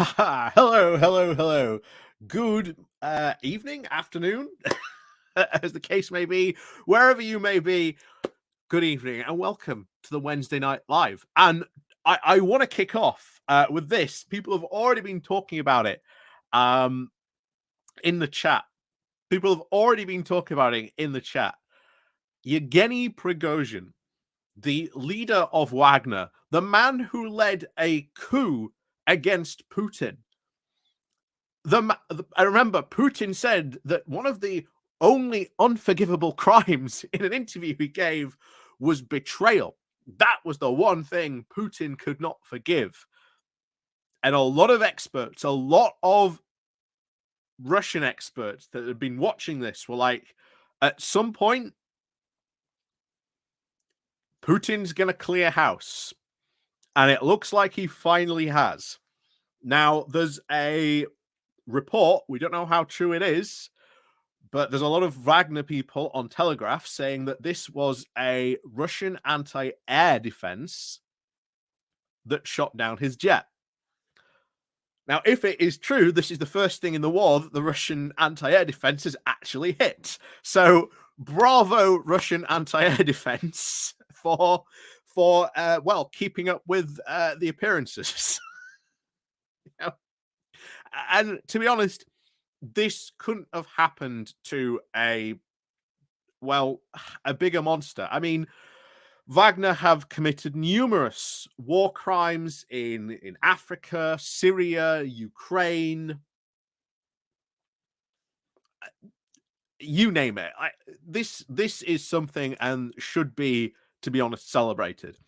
Hello, hello, hello. Good evening, afternoon, as the case may be, wherever you may be. Good evening, and welcome to the Wednesday Night Live. And I want to kick off with this. People have already been talking about it um, in the chat. People have already been talking about it in the chat. Yevgeny Prigozhin, the leader of Wagner, the man who led a coup against Putin. I remember Putin said that one of the only unforgivable crimes in an interview he gave was betrayal. That was the one thing Putin could not forgive. And a lot of experts, a lot of Russian experts that had been watching this were like, at some point, Putin's going to clear house. And it looks like he finally has. Now, there's a report, we don't know how true it is, but there's a lot of Wagner people on Telegraph saying that this was a Russian anti-air defense that shot down his jet. Now, if it is true, this is the first thing in the war that the Russian anti-air defense has actually hit. So, bravo, Russian anti-air defense for keeping up with the appearances. You know? And to be honest, this couldn't have happened to a bigger monster. I mean, Wagner have committed numerous war crimes in Africa, Syria, Ukraine, you name it. This is something and should be, to be honest, celebrated.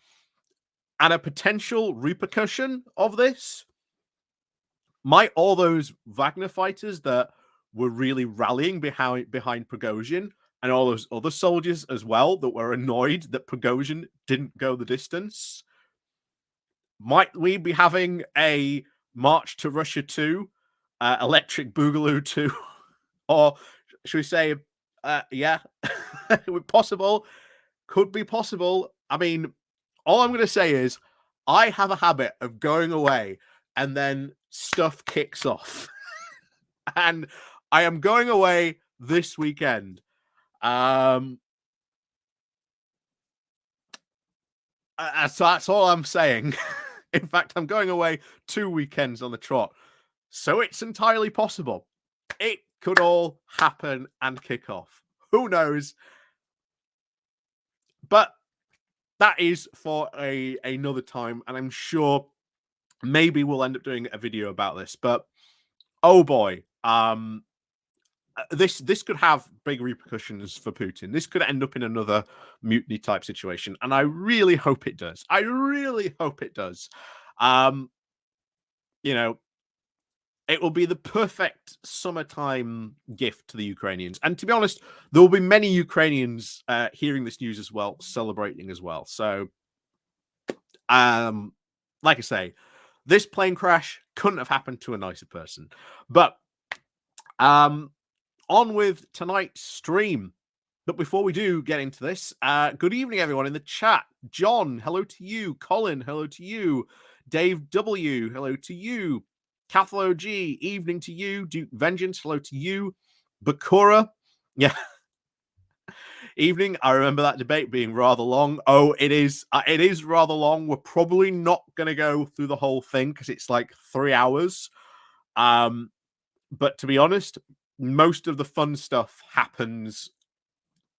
And a potential repercussion of this might all those Wagner fighters that were really rallying behind Prigozhin and all those other soldiers as well that were annoyed that Prigozhin didn't go the distance. Might we be having a March to Russia 2, Electric Boogaloo 2, or should we say, yeah, possible, could be possible. I mean, all I'm going to say is I have a habit of going away and then stuff kicks off. And I am going away this weekend. So that's all I'm saying. In fact, I'm going away 2 weekends on the trot. So it's entirely possible. It could all happen and kick off. Who knows? But that is for another time. And I'm sure maybe we'll end up doing a video about this. But oh boy, this could have big repercussions for Putin. This could end up in another mutiny type situation, and I really hope it does. I really hope it does. You know, it will be the perfect summertime gift to the Ukrainians. And to be honest, there will be many Ukrainians hearing this news as well, celebrating as well. So, like I say, this plane crash couldn't have happened to a nicer person. But on with tonight's stream. But before we do get into this, good evening, everyone in the chat. John, hello to you. Colin, hello to you. Dave W, hello to you. Cathlo G, evening to you. Duke Vengeance, hello to you. Bakura, yeah. Evening. I remember that debate being rather long. Oh, it is rather long. We're probably not going to go through the whole thing because it's like 3 hours. But to be honest, most of the fun stuff happens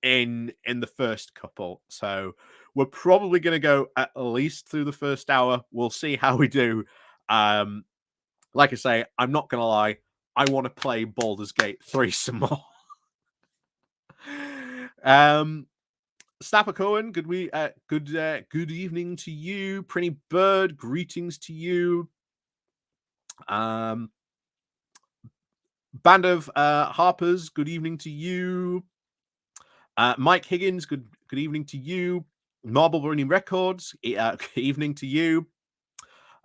in the first couple. So we're probably going to go at least through the first hour. We'll see how we do. Like I say, I'm not going to lie. I want to play Baldur's Gate 3 some more. Snapper Cohen, good evening to you. Prinny Bird, greetings to you. Band of Harpers, good evening to you. Mike Higgins, good evening to you. Marble Burning Records, good evening to you.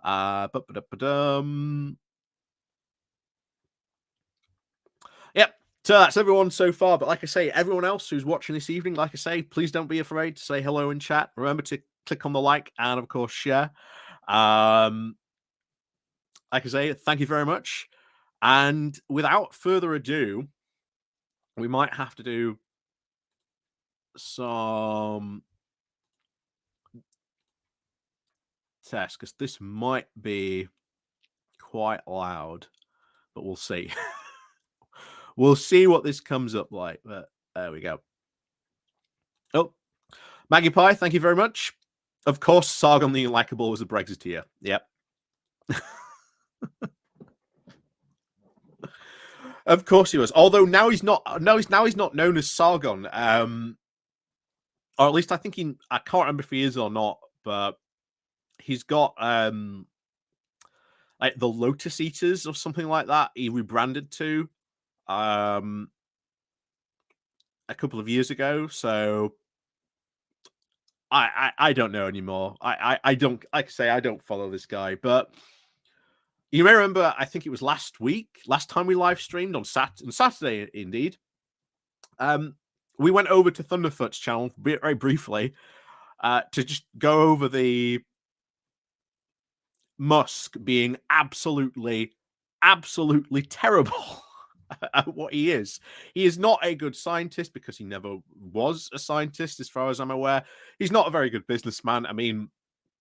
Yep. So that's everyone so far. But like I say, everyone else who's watching this evening, like I say, please don't be afraid to say hello in chat. Remember to click on the like and, of course, share. like I say, thank you very much. And without further ado, we might have to do some tests because this might be quite loud, but we'll see. We'll see what this comes up like. But there we go. Oh, Maggie Pie, thank you very much. Of course, Sargon the Unlikable was a Brexiteer. Yep. Of course he was. Although now he's not. No, he's not known as Sargon. Or at least I think he. I can't remember if he is or not. But he's got like the Lotus Eaters or something like that. He rebranded to a couple of years ago. So I don't know anymore. I don't, like I say, I don't follow this guy. But you may remember, I think it was last time we live streamed on Saturday, indeed. We went over to Thunderfoot's channel very briefly to just go over the Musk being absolutely terrible at what he is. He is not a good scientist because he never was a scientist, as far as I'm aware. He's not a very good businessman. I mean,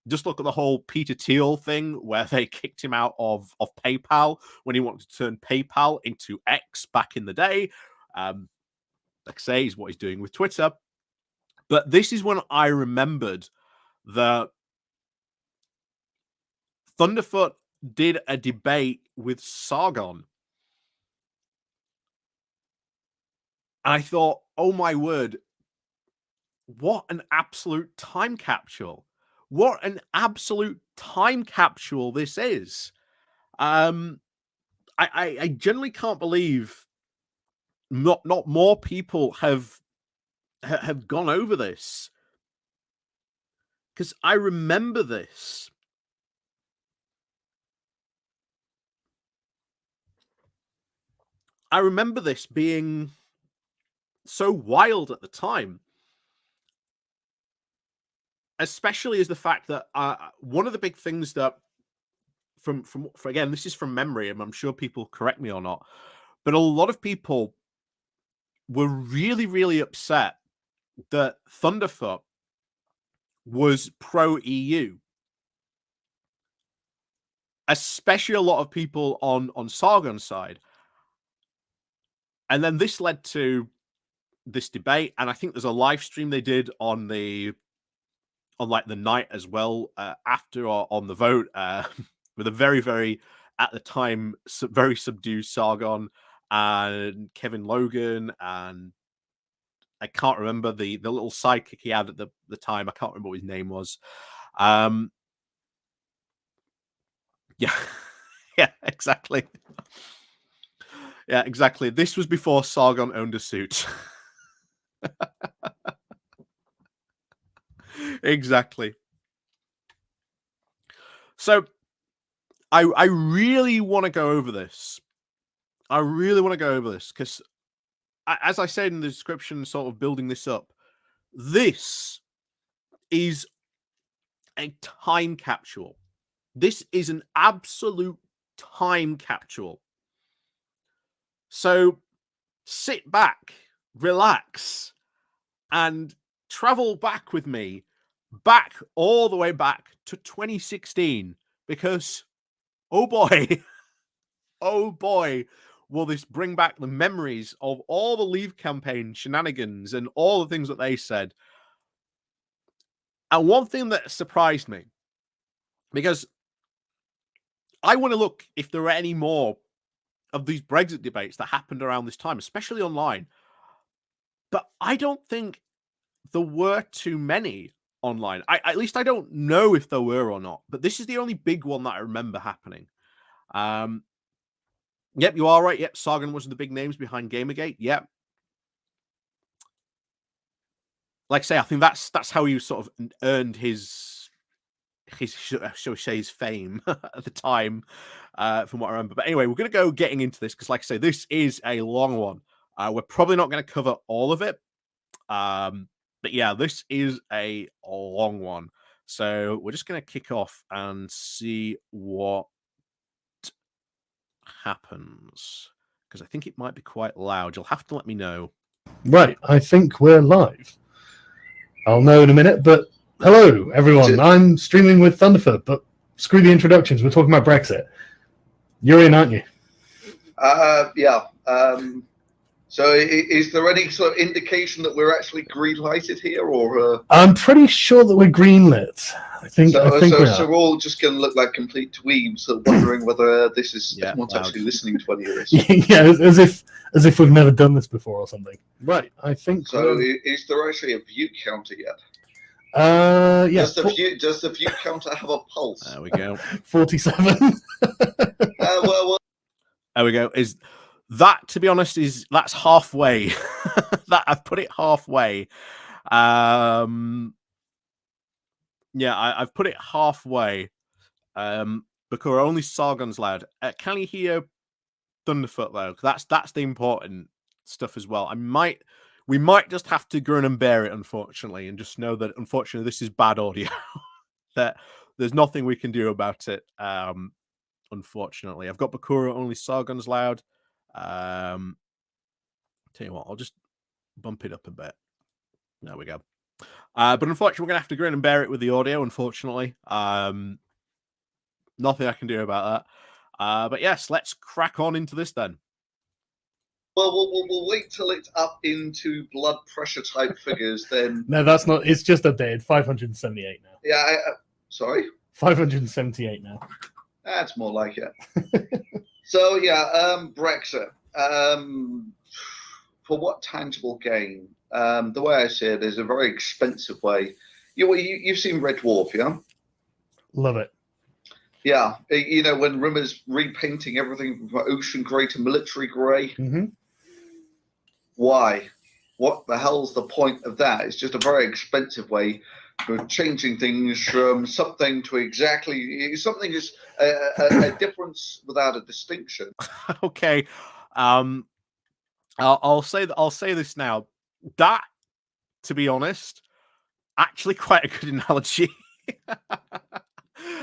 just look at the whole Peter Thiel thing where they kicked him out of PayPal when he wanted to turn PayPal into X back in the day. Like I say, is what he's doing with Twitter. But this is when I remembered that Thunderfoot did a debate with Sargon. And I thought, oh my word, what an absolute time capsule. What an absolute time capsule this is. I generally can't believe not more people have gone over this. Because I remember this. I remember this being so wild at the time. Especially as the fact that one of the big things that from again, this is from memory, and I'm sure people correct me or not, but a lot of people were really, really upset that Thunderfoot was pro EU. Especially a lot of people on Sargon's side. And then this led to this debate, and I think there's a live stream they did on like the night as well after or on the vote with a very, very at the time very subdued Sargon and Kevin Logan, and I can't remember the little sidekick he had at the time. I can't remember what his name was. Yeah, yeah, exactly. Yeah, exactly. This was before Sargon owned a suit. Exactly. So I really want to go over this. I really want to go over this because, as I said in the description, sort of building this up, this is a time capsule. This is an absolute time capsule. So sit back, relax, and travel back with me, back all the way back to 2016, because oh boy, oh boy, will this bring back the memories of all the Leave campaign shenanigans and all the things that they said. And one thing that surprised me, because I want to look if there are any more of these Brexit debates that happened around this time, especially online. But I don't think there were too many online. At least I don't know if there were or not. But this is the only big one that I remember happening. Yep, you are right. Yep, Sargon was the big names behind Gamergate. Yep. Like I say, I think that's how he sort of earned his shall we say his fame at the time, from what I remember. But anyway, we're going to go getting into this because, like I say, this is a long one. We're probably not going to cover all of it, but yeah, this is a long one. So we're just going to kick off and see what happens, because I think it might be quite loud. You'll have to let me know. Right, I think we're live. I'll know in a minute, but hello, everyone. I'm streaming with Thunderfoot, but screw the introductions. We're talking about Brexit. You're in, aren't you? Yeah. So is there any sort of indication that we're actually green-lighted here, or? I'm pretty sure that we're greenlit. I think we're all just going to look like complete dweebs, wondering whether this is anyone's actually listening to any of this. Yeah, as if we've never done this before or something. Right, I think. So is there actually a view counter yet? Yeah. Does the view counter have a pulse? There we go. 47. Well. There we go. Is that, to be honest, that's halfway. That I've put it halfway. Yeah, I've put it halfway. Because only Sargon's loud. Can you hear Thunderfoot though? That's the important stuff as well. We might just have to grin and bear it, unfortunately, and just know that unfortunately this is bad audio. That there's nothing we can do about it. Unfortunately, I've got Bakura, only Sargon's loud. Tell you what, I'll just bump it up a bit. There we go. But unfortunately, we're gonna have to grin and bear it with the audio. Unfortunately, nothing I can do about that. But yes, let's crack on into this then. Well, we'll wait till it's up into blood pressure type figures. Then no, that's not. It's just updated. 578 now. Yeah. Sorry. 578 now. That's more like it. So yeah, Brexit. For what tangible gain? The way I see it is a very expensive way. You've seen Red Dwarf, yeah? Love it. Yeah, when Rimmer's repainting everything from ocean grey to military grey. Mm-hmm. Why? What the hell's the point of that? It's just a very expensive way of changing things from something to exactly something is a difference without a distinction. Okay, I'll say this now. That, to be honest, actually quite a good analogy.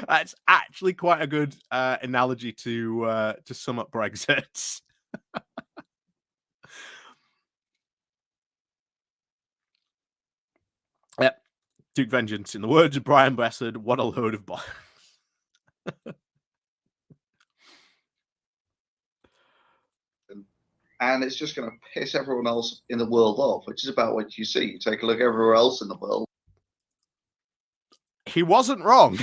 That's actually quite a good analogy to sum up Brexit. Yep, Duke Vengeance. In the words of Brian Blessed, what a load of bollocks. And it's just going to piss everyone else in the world off, which is about what you see. You take a look everywhere else in the world. He wasn't wrong.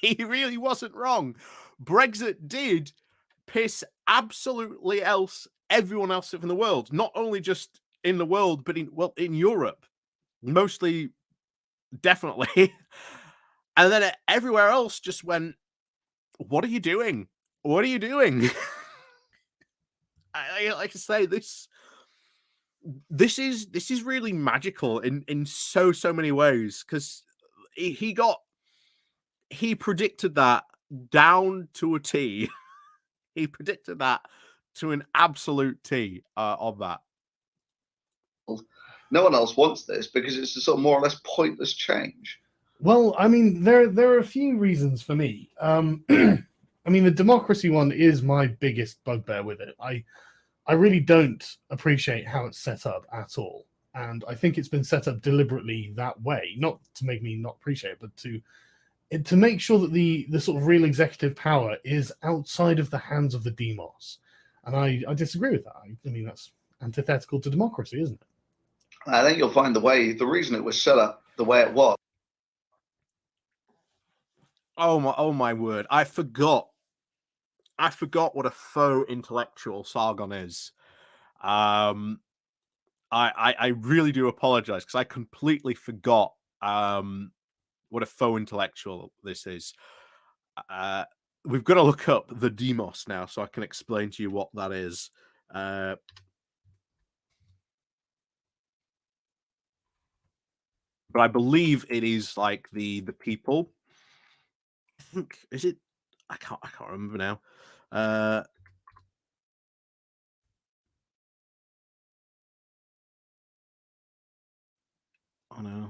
He really wasn't wrong. Brexit did piss absolutely everyone else in the world. Not only just in the world, but in Europe. Mostly, definitely. And then everywhere else just went, what are you doing? What are you doing? I like to say this is really magical in so many ways, because he predicted that down to a T. He predicted that to an absolute T of that. No one else wants this because it's a sort of more or less pointless change. Well, I mean, there are a few reasons for me. I mean, the democracy one is my biggest bugbear with it. I really don't appreciate how it's set up at all. And I think it's been set up deliberately that way, not to make me not appreciate it, but to make sure that the sort of real executive power is outside of the hands of the demos. And I disagree with that. I mean, that's antithetical to democracy, isn't it? I think you'll find the reason it was set up the way it was. Oh my word. I forgot what a faux intellectual Sargon is. I really do apologize, because I completely forgot what a faux intellectual this is. We've got to look up the demos now so I can explain to you what that is. But I believe it is like the people. I think, is it? I can't remember now. Oh no.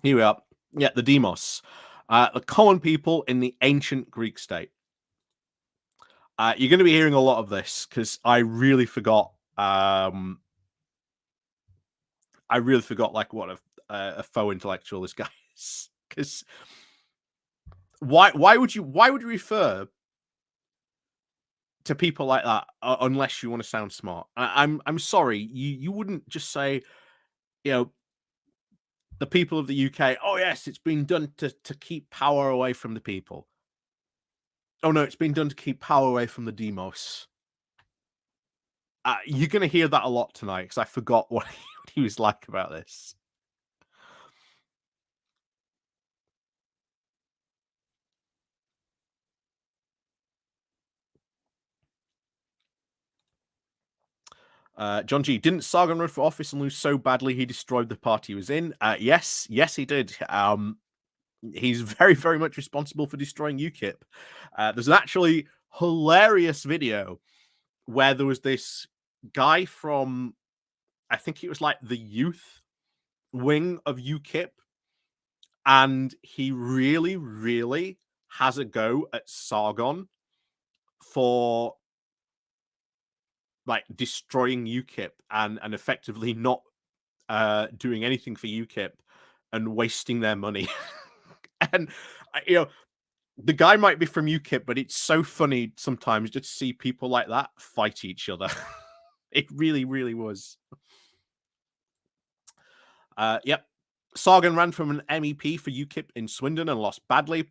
Here we are. Yeah, the demos. The common people in the ancient Greek state. You're going to be hearing a lot of this because I really forgot. I really forgot like what a faux intellectual this guy is. Because why would you refer to people like that unless you want to sound smart? I'm sorry, you wouldn't just say, you know, the people of the UK. Oh yes, it's been done to keep power away from the people. Oh no, it's been done to keep power away from the demos. You're going to hear that a lot tonight because I forgot what he was like about this. John G. Didn't Sargon run for office and lose so badly he destroyed the party he was in? Yes, he did. He's very, very much responsible for destroying UKIP. There's an actually hilarious video where there was this guy from, I think it was like the youth wing of UKIP, and he really, really has a go at Sargon for like destroying UKIP and effectively not doing anything for UKIP and wasting their money. And you know, the guy might be from UKIP, but it's so funny sometimes just to see people like that fight each other. It really, really was. Yep. Sargon ran from an MEP for UKIP in Swindon and lost badly.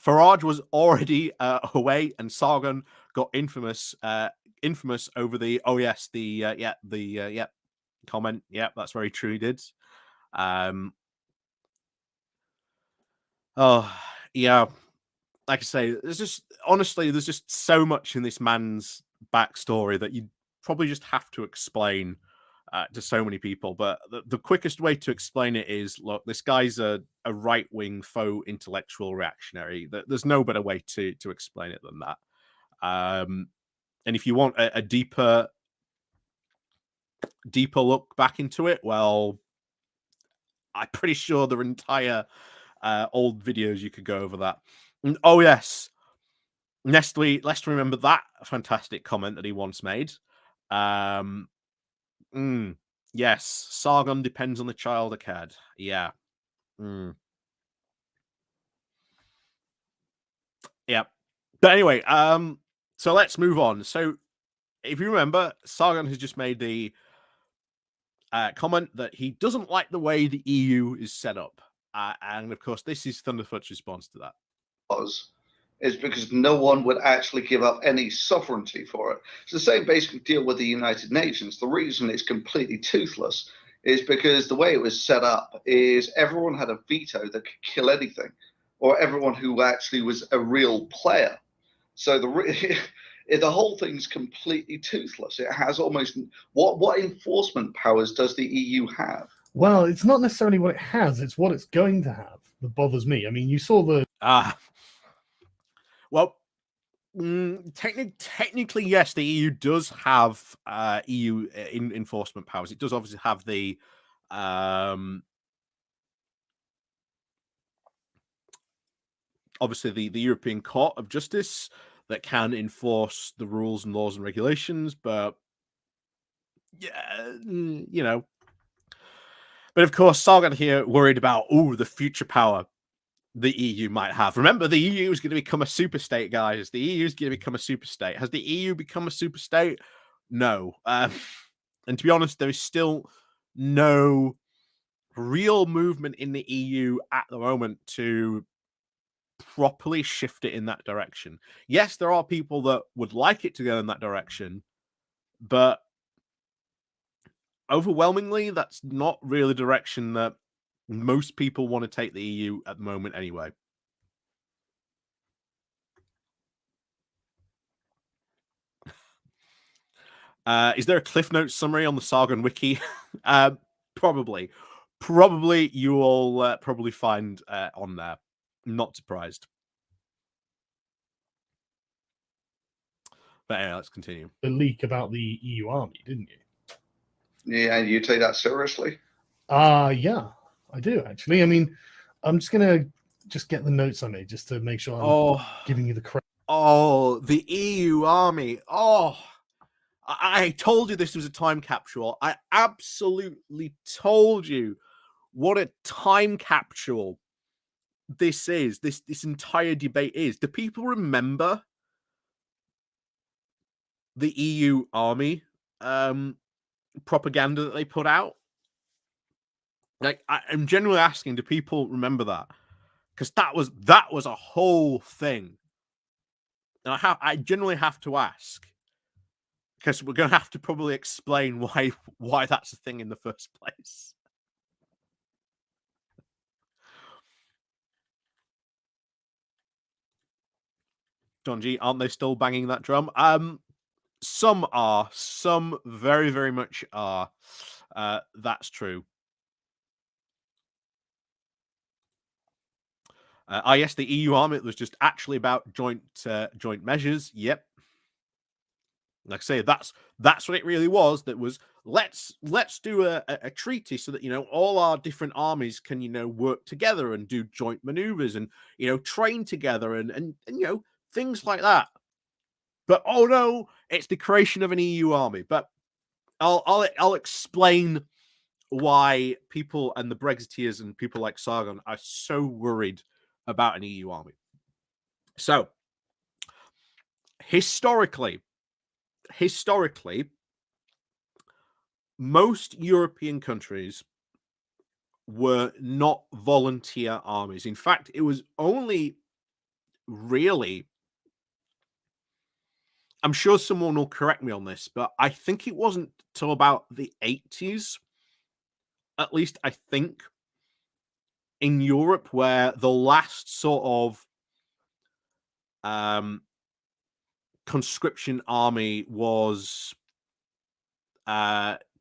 Farage was already away, and Sargon got infamous over the comment. Yeah, that's very true. He did. Oh yeah, like I say, there's just so much in this man's backstory that you probably just have to explain to so many people. But the quickest way to explain it is, look, this guy's a right-wing faux intellectual reactionary. There's no better way to explain it than that. And if you want a deeper look back into it, well, I'm pretty sure there are entire old videos you could go over that. And, oh yes, let's remember that fantastic comment that he once made. Yes, Sargon depends on the child had. Yeah. Yeah. But anyway, so let's move on. So if you remember, Sargon has just made the comment that he doesn't like the way the EU is set up. And of course, this is Thunderfoot's response to that. Is because no one would actually give up any sovereignty for it. It's the same basic deal with the United Nations. The reason it's completely toothless is because the way it was set up is everyone had a veto that could kill anything, or everyone who actually was a real player. So the whole thing's completely toothless. It has almost what enforcement powers does the EU have? Well, it's not necessarily what it has; it's what it's going to have that bothers me. I mean, you saw the well, technically, yes, the EU does have EU enforcement powers. It does obviously have the obviously the European Court of Justice that can enforce the rules and laws and regulations, but yeah, you know. But of course, Sargon here worried about the future power the EU might have. Remember, the EU is going to become a super state, guys. The EU is going to become a super state. Has the EU become a super state? No. And to be honest, there is still no real movement in the EU at the moment to properly shift it in that direction. Yes, there are people that would like it to go in that direction, but overwhelmingly, that's not really the direction that most people want to take the EU at the moment anyway. Is there a Cliff Notes summary on the Sargon wiki? Probably you will probably find on there. Not surprised. But anyway, let's continue. The leak about the EU army, didn't you? Yeah, you take that seriously? Yeah. I do actually. I mean, I'm just gonna get the notes I made just to make sure I'm giving you the correct. Oh, the EU army. Oh, I told you this was a time capsule. I absolutely told you what a time capsule this is. This entire debate is. Do people remember the EU army propaganda that they put out? Like, I'm genuinely asking, do people remember that? Because that was a whole thing. And I genuinely have to ask, because we're going to have to probably explain why that's a thing in the first place. Don G, aren't they still banging that drum? Some are. Some very, very much are. That's true. Yes, the EU army was just actually about joint measures. Yep. Like I say, that's what it really was. That was let's do a treaty so that, you know, all our different armies can, you know, work together and do joint maneuvers and, you know, train together and you know, things like that. But oh no, it's the creation of an EU army. But I'll explain why people and the Brexiteers and people like Sargon are so worried about an EU army. So historically, most European countries were not volunteer armies. In fact, it was only really, I'm sure someone will correct me on this, but I think it wasn't till about the 80s, at least I think, in Europe, where the last sort of conscription army was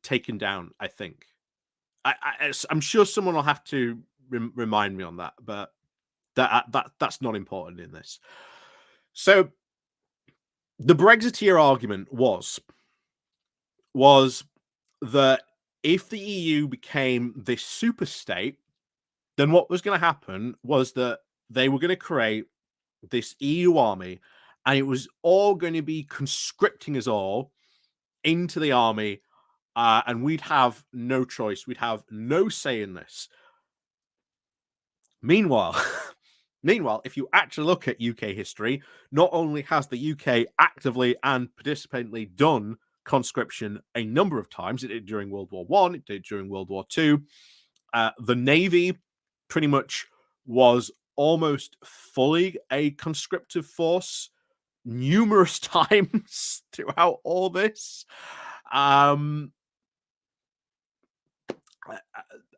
taken down, I think. I'm sure someone will have to remind me on that, but that's not important in this. So the Brexiteer argument was that if the EU became this super state, then what was going to happen was that they were going to create this EU army, and it was all going to be conscripting us all into the army, and we'd have no choice. We'd have no say in this. Meanwhile, if you actually look at UK history, not only has the UK actively and participantly done conscription a number of times, it did during World War One, it did during World War Two. The Navy pretty much was almost fully a conscriptive force numerous times throughout all this.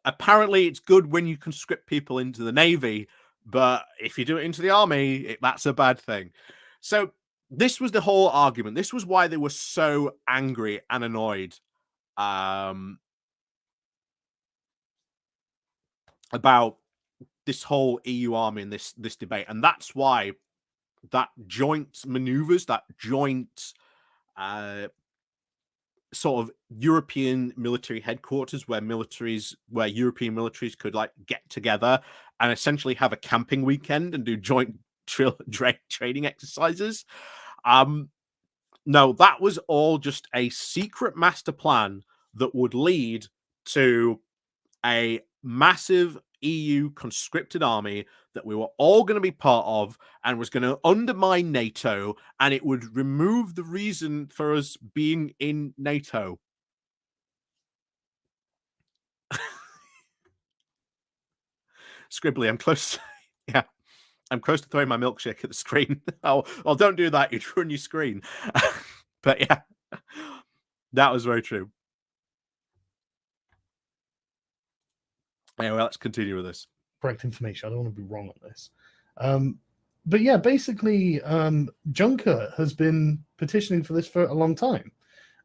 Apparently it's good when you conscript people into the Navy, but if you do it into the army, that's a bad thing. So this was the whole argument. This was why they were so angry and annoyed about this whole EU army and this debate. And that's why that joint maneuvers, that joint sort of European military headquarters where European militaries could like get together and essentially have a camping weekend and do joint training exercises. No, that was all just a secret master plan that would lead to a massive EU conscripted army that we were all going to be part of and was going to undermine NATO, and it would remove the reason for us being in NATO. Scribbly, I'm close. Yeah, I'm close to throwing my milkshake at the screen. Oh, well, don't do that. You'd ruin your screen. But yeah, that was very true. Anyway, let's continue with this. Correct information. I don't want to be wrong on this. But yeah, basically, Juncker has been petitioning for this for a long time.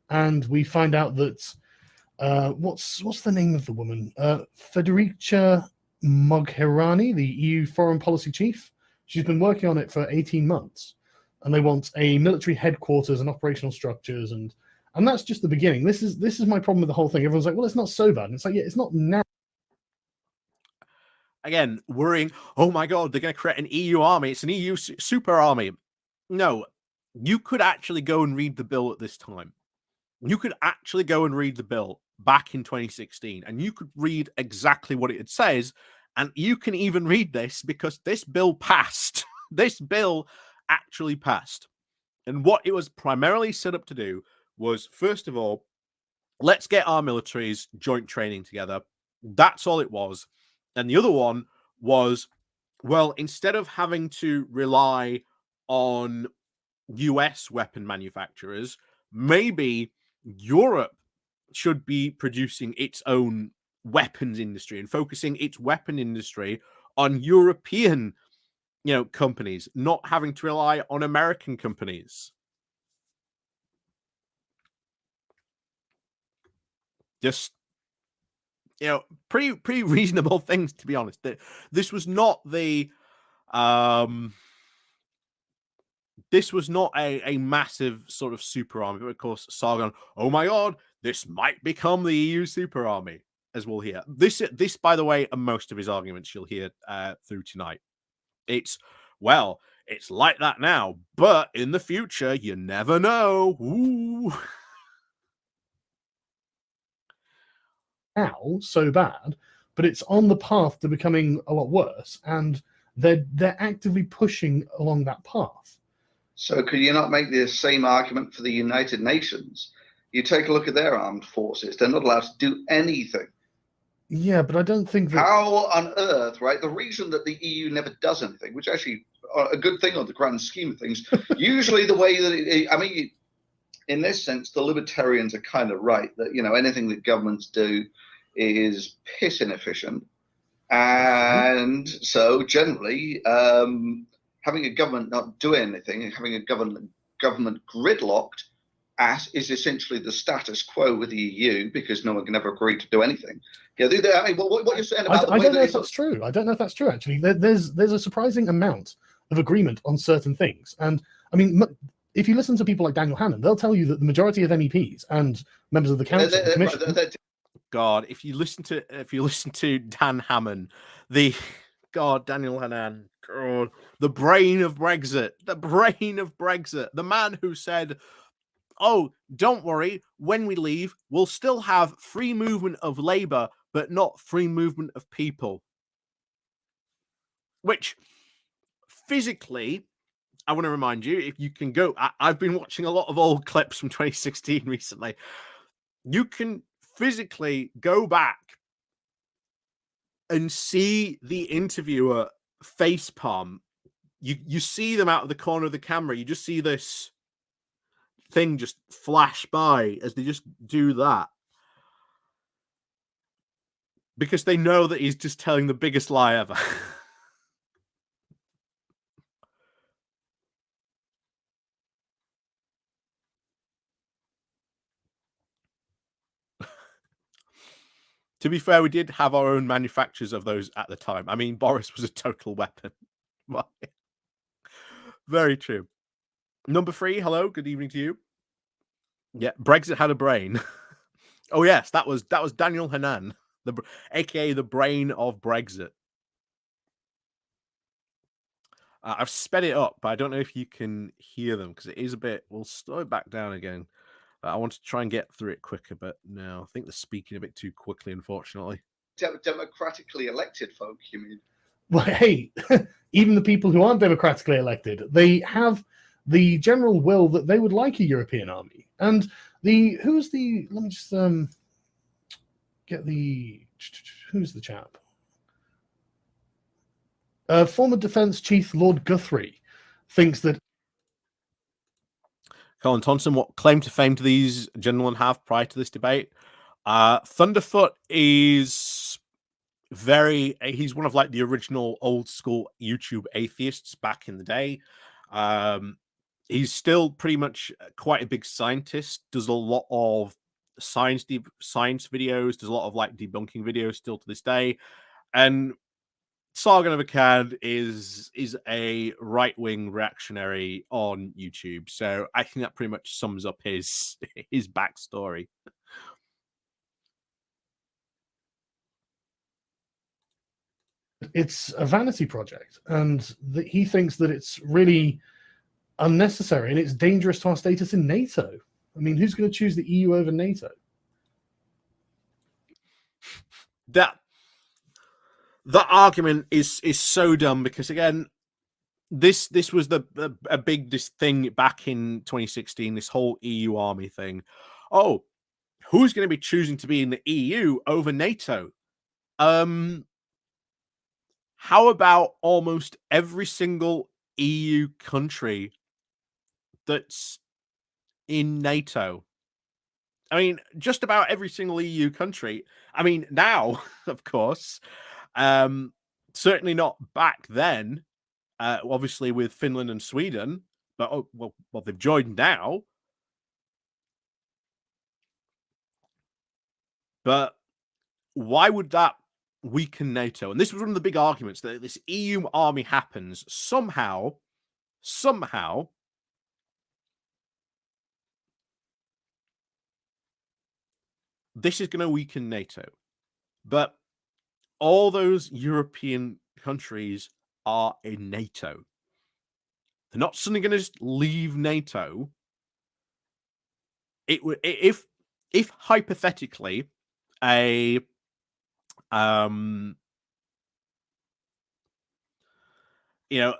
And we find out that, what's the name of the woman? Federica Mogherini, the EU foreign policy chief. She's been working on it for 18 months. And they want a military headquarters and operational structures. And that's just the beginning. This is my problem with the whole thing. Everyone's like, well, it's not so bad. And it's like, yeah, it's not now. again, worrying, oh my God, they're going to create an EU army. It's an EU super army. No, you could actually go and read the bill at this time. You could actually go and read the bill back in 2016, and you could read exactly what it says. And you can even read this because this bill passed. This bill actually passed. And what it was primarily set up to do was, first of all, let's get our militaries joint training together. That's all it was. And the other one was, well, instead of having to rely on US weapon manufacturers, maybe Europe should be producing its own weapons industry and focusing its weapon industry on European, companies, not having to rely on American companies. Just, pretty reasonable things, to be honest. This was not the this was not a massive sort of super army, but of course, Sargon, oh my God, this might become the EU super army, as we'll hear. This, by the way, and most of his arguments you'll hear through tonight. It's like that now, but in the future, you never know. Ooh. Now, so bad, but it's on the path to becoming a lot worse, and they're actively pushing along that path. So could you not make the same argument for the United Nations? You take a look at their armed forces; they're not allowed to do anything. Yeah, but I don't think that. How on earth, right? The reason that the EU never does anything, which actually a good thing on the grand scheme of things, usually the way that in this sense, the libertarians are kind of right that anything that governments do is piss inefficient, and so generally, having a government not do anything and having a government gridlocked is essentially the status quo with the EU, because no one can ever agree to do anything. Yeah, I mean, what you're saying about I don't know if that's true. I don't know if that's true, actually. There's a surprising amount of agreement on certain things. And I mean, if you listen to people like Daniel Hannan, they'll tell you that the majority of MEPs and members of the council, the commission... God, if you listen to Dan Hammond, Daniel Hannan, God, the brain of Brexit, the man who said, oh, don't worry, when we leave, we'll still have free movement of labor, but not free movement of people. Which, physically, I want to remind you, if you can go, I've been watching a lot of old clips from 2016 recently. You can physically go back and see the interviewer facepalm. You see them out of the corner of the camera. You just see this thing just flash by as they just do that, because they know that he's just telling the biggest lie ever. To be fair, we did have our own manufacturers of those at the time. I mean, Boris was a total weapon. Very true. Number 3, hello, good evening to you. Yeah, Brexit had a brain. Oh yes, that was Daniel Hannan, aka the brain of Brexit. I've sped it up, but I don't know if you can hear them because it is a bit. We'll slow it back down again. I want to try and get through it quicker, but no, I think they're speaking a bit too quickly, unfortunately. Democratically elected folk, you mean? Well, hey, even the people who aren't democratically elected, they have the general will that they would like a European army. And let me just get who's the chap? Former Defence Chief Lord Guthrie thinks that... Colin Thompson, what claim to fame do these gentlemen have prior to this debate? Thunderfoot is he's one of like the original old school YouTube atheists back in the day. He's still pretty much quite a big scientist, does a lot of science videos, does a lot of like debunking videos still to this day. And Sargon of Akkad is a right-wing reactionary on YouTube. So I think that pretty much sums up his backstory. it's a vanity project, and he thinks that it's really unnecessary and it's dangerous to our status in NATO. I mean, who's going to choose the EU over NATO? That argument is so dumb, because again, this was a big thing back in 2016. This whole EU army thing. Oh, who's going to be choosing to be in the EU over NATO? How about almost every single EU country that's in NATO? I mean, just about every single EU country. I mean, now, of course, certainly not back then, obviously with Finland and Sweden, but well, they've joined now. But why would that weaken NATO? And this was one of the big arguments, that this EU army happens somehow, this is going to weaken NATO. But all those European countries are in NATO. They're not suddenly going to just leave NATO. It would, if hypothetically a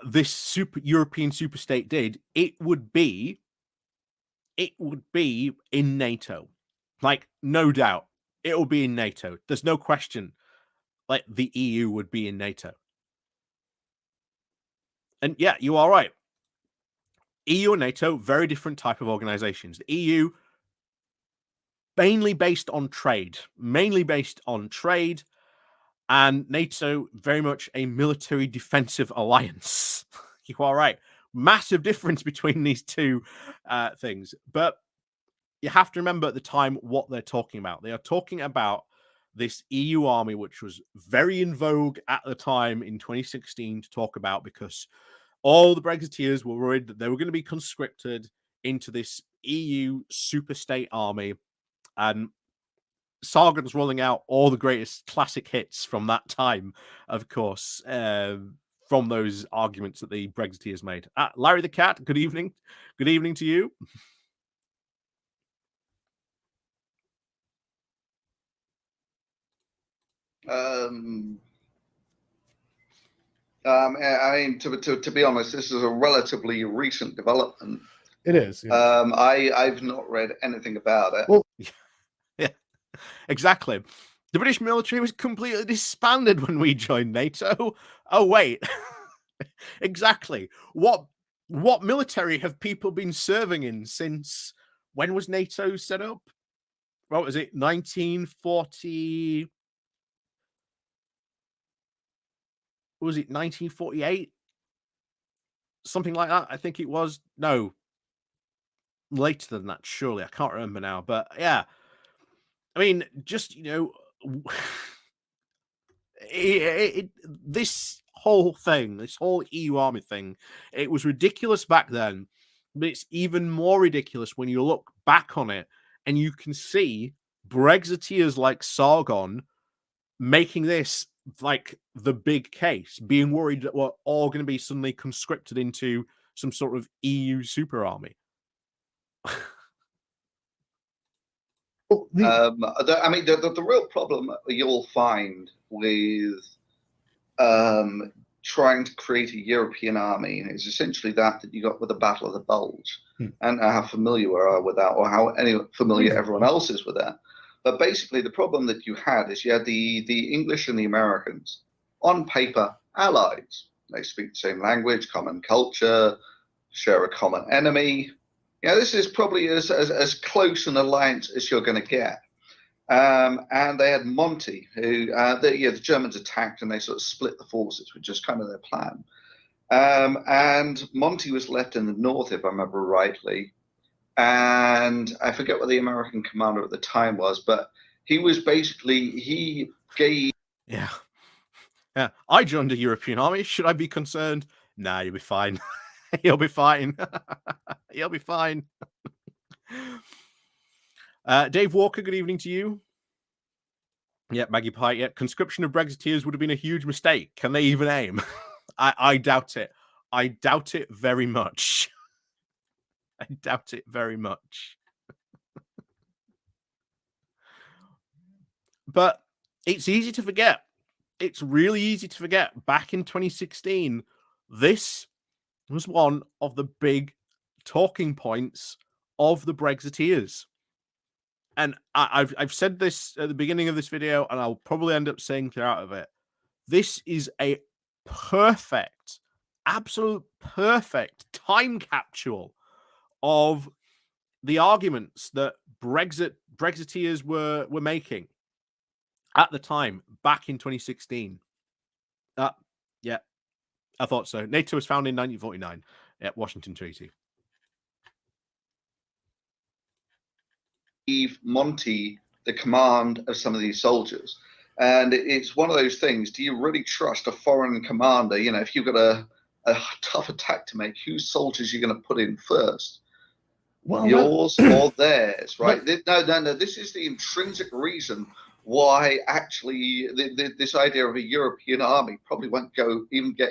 this European superstate did, it would be in NATO. Like, no doubt, it will be in NATO. There's no question. Like, the EU would be in NATO. And yeah, you are right. EU and NATO, very different type of organizations. The EU, mainly based on trade, and NATO, very much a military defensive alliance. You are right. Massive difference between these two things. But you have to remember at the time what they're talking about. They are talking about this EU army, which was very in vogue at the time in 2016 to talk about, because all the Brexiteers were worried that they were going to be conscripted into this EU superstate army. And Sargon's rolling out all the greatest classic hits from that time, of course, from those arguments that the Brexiteers made. Larry the Cat, good evening. Good evening to you. I mean, to be honest, this is a relatively recent development. It is. Yes. I've not read anything about it. Well, yeah, exactly. The British military was completely disbanded when we joined NATO. Oh, wait. Exactly. What military have people been serving in since, when was NATO set up? What was it? 1940? Was it 1948? Something like that, I think it was. No, later than that, surely. I can't remember now. But yeah, I mean, just, this whole thing, this whole EU army thing, it was ridiculous back then, but it's even more ridiculous when you look back on it and you can see Brexiteers like Sargon making this like the big case, being worried that we're all going to be suddenly conscripted into some sort of EU super army. I mean, the real problem you'll find with trying to create a European army is essentially that you got with the Battle of the Bulge. And how familiar we are with that, or how familiar everyone else is with that. But basically, the problem that you had is you had the English and the Americans, on paper, allies. They speak the same language, common culture, share a common enemy. Yeah, this is probably as close an alliance as you're going to get. And they had Monty, who the Germans attacked and they sort of split the forces, which is kind of their plan. And Monty was left in the north, if I remember rightly. And I forget what the American commander at the time was, but he was basically, he gave... Yeah. I joined the European army. Should I be concerned? Nah, you'll be fine. You'll be fine. You'll be fine. Dave Walker, good evening to you. Yeah, Maggie Pie. Yeah, conscription of Brexiteers would have been a huge mistake. Can they even aim? I doubt it. I doubt it very much. I doubt it very much. But it's easy to forget. It's really easy to forget. Back in 2016, this was one of the big talking points of the Brexiteers. And I've said this at the beginning of this video, and I'll probably end up saying throughout of it. This is a perfect, absolute perfect time capsule of the arguments that Brexiteers were making at the time, back in 2016. Yeah, I thought so. NATO was founded in 1949 at Washington Treaty. Give Monty the command of some of these soldiers. And it's one of those things, do you really trust a foreign commander? You know, if you've got a tough attack to make, whose soldiers are you going to put in first? Well, yours or theirs, right? No. This is the intrinsic reason why actually this idea of a European army probably won't get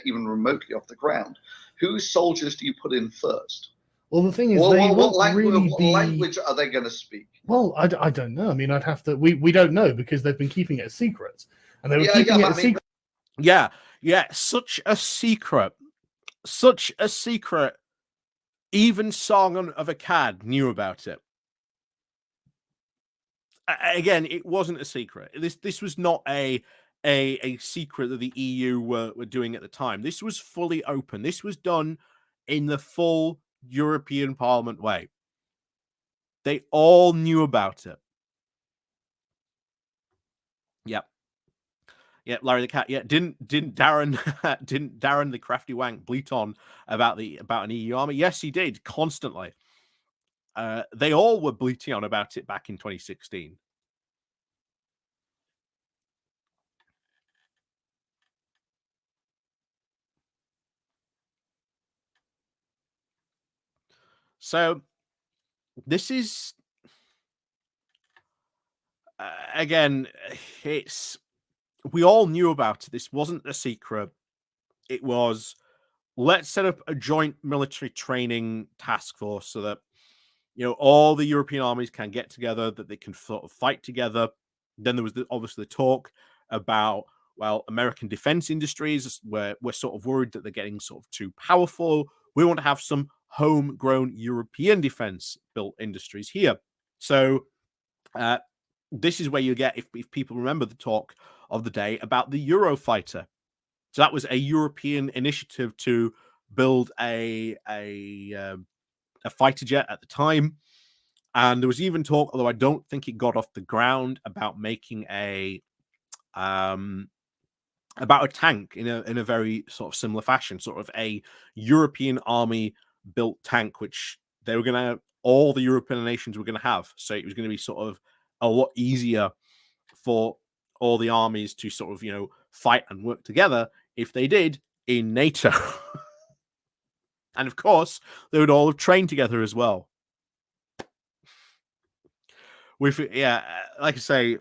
even remotely off the ground. Whose soldiers do you put in first? Well, the thing is, what language are they going to speak? Well, I don't know. I mean, I'd have to. We don't know because they've been keeping it a secret, and they were keeping it a secret. Yeah, such a secret. Even Song of Akkad knew about it. Again, it wasn't a secret. This was not a secret that the EU were doing at the time. This was fully open. This was done in the full European Parliament way. They all knew about it. Yep. Yeah, Larry the Cat. Yeah, didn't Darren the crafty wank bleat on about an EU army? Yes, he did, constantly. They all were bleating on about it back in 2016. So this is again, we all knew about it. This wasn't a secret. It was, let's set up a joint military training task force so that, you know, all the European armies can get together, that they can sort of fight together. Then there was obviously the talk about, well, American defense industries, where we're sort of worried that they're getting sort of too powerful. We want to have some homegrown European defense built industries here. So this is where you get, if people remember the talk of the day about the Eurofighter. So that was a European initiative to build a fighter jet at the time. And there was even talk, although I don't think it got off the ground, about making about a tank in a very sort of similar fashion, sort of a European army built tank, which they were going to, all the European nations were going to have. So it was going to be sort of a lot easier for all the armies to sort of, you know, fight and work together if they did in NATO. And of course, they would all have trained together as well. Like I say,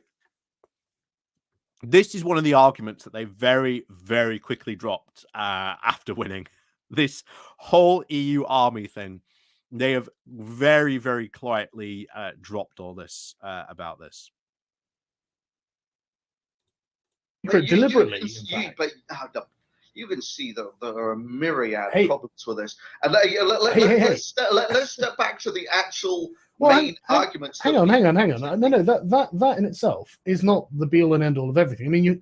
this is one of the arguments that they very, very quickly dropped after winning this whole EU army thing. They have very, very quietly dropped all this about this. Deliberately, you can see that there are a myriad problems with this. And let's step back to the actual main arguments. Hang on. No, that in itself is not the be-all and end-all of everything. I mean,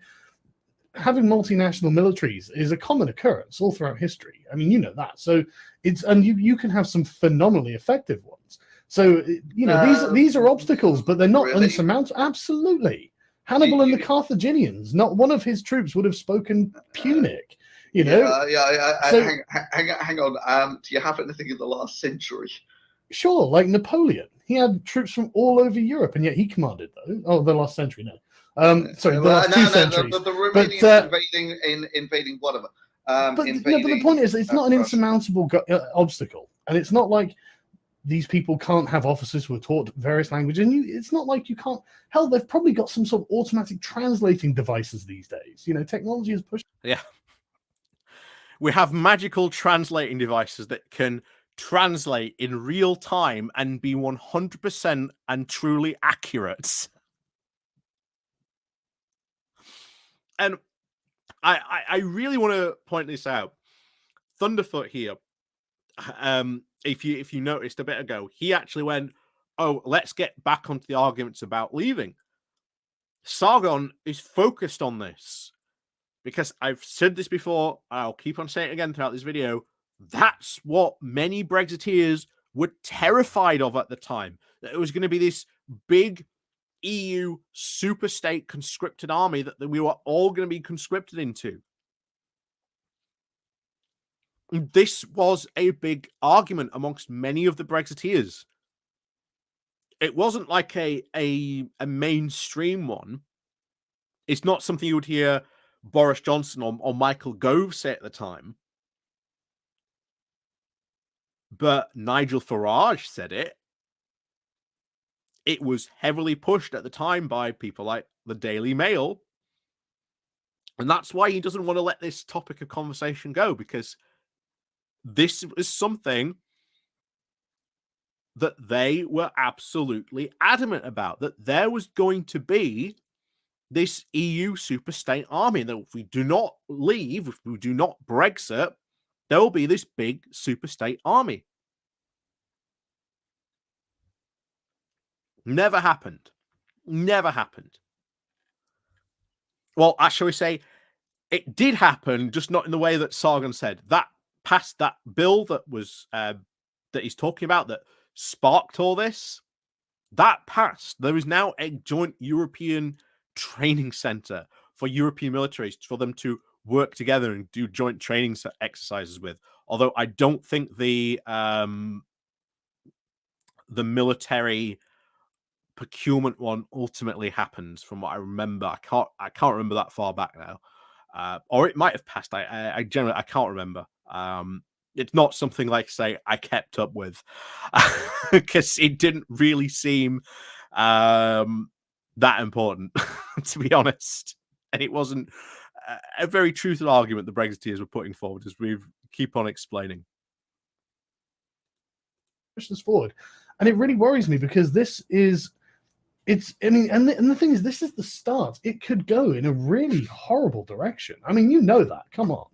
having multinational militaries is a common occurrence all throughout history. I mean, you know that. So you can have some phenomenally effective ones. So you know these are obstacles, but they're not unsurmountable. Absolutely. Hannibal and the Carthaginians, not one of his troops would have spoken Punic. You know. Hang on. Do you have anything in the last century? Sure, like Napoleon. He had troops from all over Europe, and yet he commanded though. Oh, the last century, no. Sorry, the last 2 centuries. The Romanians invading whatever. But the point is, it's not an insurmountable obstacle, and it's not like these people can't have officers who are taught various languages. And it's not like you can't. Hell, they've probably got some sort of automatic translating devices these days. You know, technology is pushed. Yeah. We have magical translating devices that can translate in real time and be 100% and truly accurate. And I really want to point this out. Thunderfoot here, if you noticed a bit ago, he actually went, "Oh, let's get back onto the arguments about leaving." Sargon is focused on this because I've said this before. I'll keep on saying it again throughout this video. That's what many Brexiteers were terrified of at the time. That it was going to be this big EU superstate conscripted army that we were all going to be conscripted into. This was a big argument amongst many of the Brexiteers. It wasn't like a mainstream one. It's not something you would hear Boris Johnson or Michael Gove say at the time. But Nigel Farage said it. It was heavily pushed at the time by people like the Daily Mail. And that's why he doesn't want to let this topic of conversation go, because this is something that they were absolutely adamant about, that there was going to be this EU superstate army. That if we do not leave, if we do not Brexit, there will be this big superstate army. Never happened. Never happened. Well, shall we say, it did happen, just not in the way that Sargon said. That passed, that bill that was that he's talking about that sparked all this, that passed. There is now a joint European training center for European militaries for them to work together and do joint training exercises with. Although I don't think the military procurement one ultimately happened, from what I remember. I can't remember that far back now, or it might have passed. I generally I can't remember. It's not something like, say, I kept up with, because it didn't really seem that important, to be honest. And it wasn't a very truthful argument the Brexiteers were putting forward, as we keep on explaining. Push this forward, and it really worries me, because this is. I mean, and the thing is, this is the start. It could go in a really horrible direction. I mean, you know that. Come on.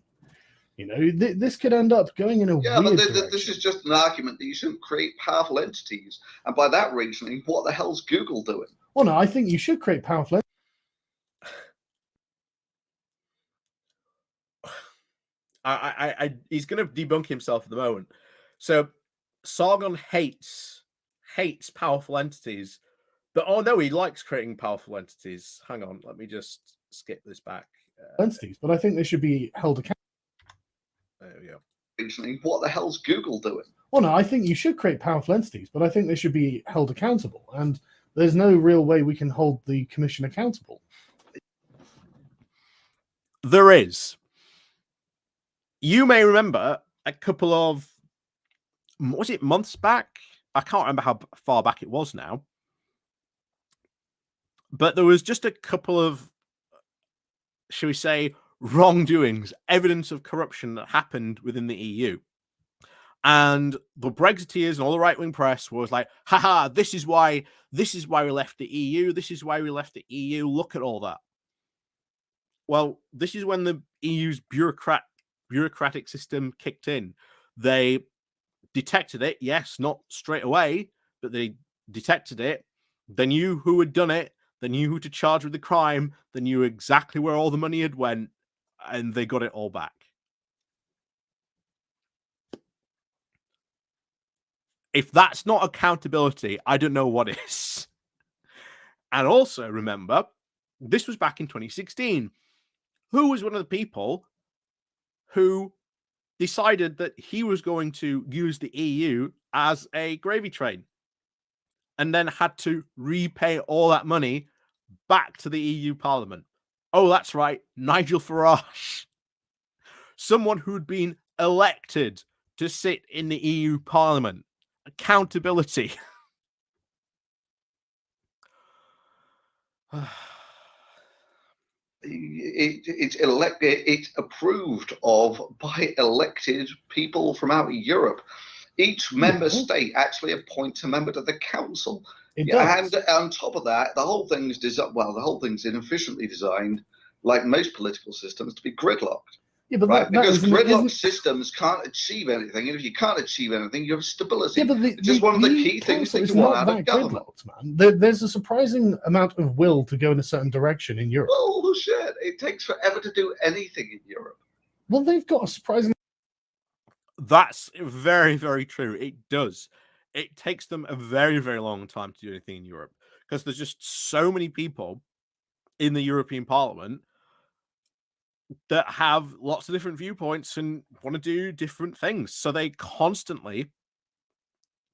You know, this could end up going in a weird direction. This is just an argument that you shouldn't create powerful entities. And by that reasoning, what the hell's Google doing? Well, no, I think you should create powerful entities. He's going to debunk himself at the moment. So Sargon hates powerful entities. But oh no, he likes creating powerful entities. Hang on, let me just skip this back. Entities, but I think they should be held accountable. There we go. What the hell's Google doing? Well, no, I think you should create powerful entities, but I think they should be held accountable. And there's no real way we can hold the commission accountable. There is. You may remember a couple of, was it months back? I can't remember how far back it was now. But there was just a couple of, shall we say, wrongdoings, evidence of corruption that happened within the EU. And the Brexiteers and all the right-wing press was like, haha, this is why we left the EU. This is why we left the EU. Look at all that. Well, this is when the EU's bureaucratic system kicked in. They detected it, yes, not straight away, but they detected it. They knew who had done it. They knew who to charge with the crime. They knew exactly where all the money had went, and they got it all back. If that's not accountability, I don't know what is. And also remember, this was back in 2016. Who was one of the people who decided that he was going to use the EU as a gravy train, and then had to repay all that money back to the EU Parliament? Oh, that's right, Nigel Farage. Someone who'd been elected to sit in the EU Parliament accountability. It's approved of by elected people from out of Europe. Each member state actually appoints a member to the council. It does. And on top of that, the whole thing's inefficiently designed, like most political systems, to be gridlocked. Yeah, but right? Because gridlocked isn't... systems can't achieve anything. And if you can't achieve anything, you have stability. Yeah, but which is one of the key things that you want out of government. Man. There's a surprising amount of will to go in a certain direction in Europe. Bullshit. It takes forever to do anything in Europe. Well, they've got a surprising... That's very, very true. It does. It takes them a very, very long time to do anything in Europe because there's just so many people in the European Parliament that have lots of different viewpoints and want to do different things. So they constantly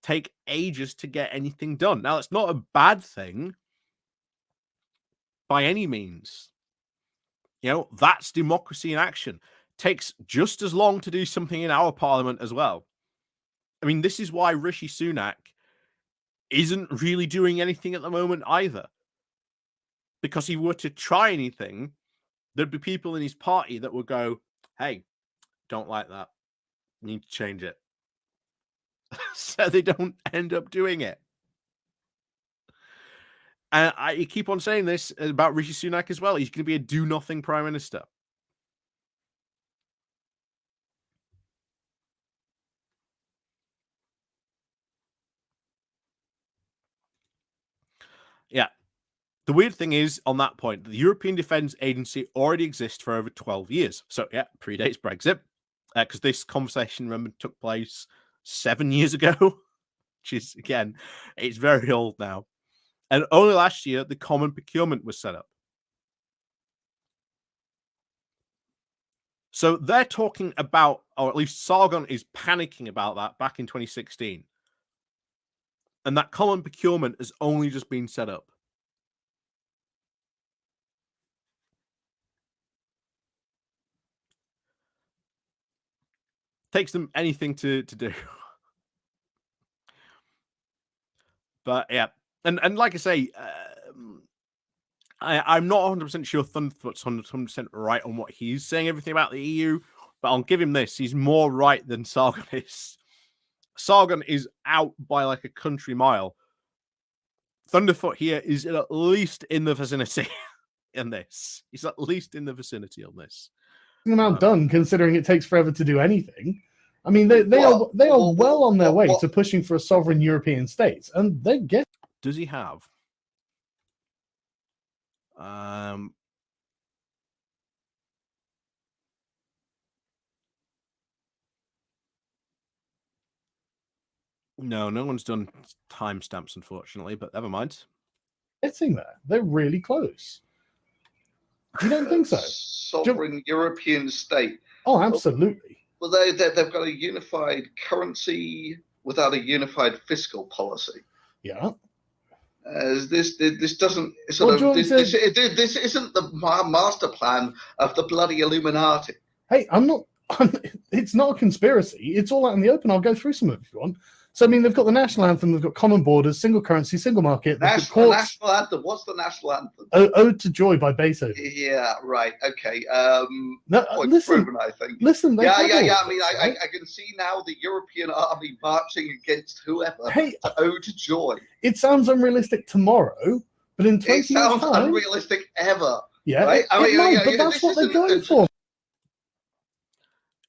take ages to get anything done. Now, it's not a bad thing by any means. You know, that's democracy in action. It takes just as long to do something in our parliament as well. I mean, this is why Rishi Sunak isn't really doing anything at the moment either. Because if he were to try anything, there'd be people in his party that would go, hey, don't like that. You need to change it. So they don't end up doing it. And I keep on saying this about Rishi Sunak as well. He's going to be a do-nothing prime minister. Yeah. The weird thing is, on that point, the European Defence Agency already exists for over 12 years. So, yeah, predates Brexit. Because this conversation, remember, took place 7 years ago. Which is, again, it's very old now. And only last year, the common procurement was set up. So they're talking about, or at least Sargon is panicking about that back in 2016. And that common procurement has only just been set up. Takes them anything to do. But yeah, and like I say, I'm not 100% sure Thunderfoot's 100% right on what he's saying, everything about the EU, but I'll give him this. He's more right than Sargon is. Sargon is out by like a country mile. Thunderfoot here is at least in the vicinity in this. He's at least in the vicinity on this. Amount done, considering it takes forever to do anything. I mean, they are well on their way to pushing for a sovereign European state, and they get. Does he have? No one's done timestamps, unfortunately, but never mind. Getting there. They're really close. You don't think so? Sovereign European state. Oh, absolutely. Well, they've got a unified currency without a unified fiscal policy. Yeah. This doesn't sort of this isn't the master plan of the bloody Illuminati. Hey, it's not a conspiracy. It's all out in the open. I'll go through some of it if you want. So, I mean, they've got the national anthem, they've got common borders, single currency, single market. National anthem. What's the national anthem? Ode to Joy by Beethoven. Yeah, right. Okay. Listen, proven, I think. Listen. Yeah. I mean, I can see now the European army marching against whoever. Hey, to Ode to Joy. It sounds unrealistic tomorrow, but in 20 years' time... It sounds unrealistic ever. Yeah, right? But that's what they're going for.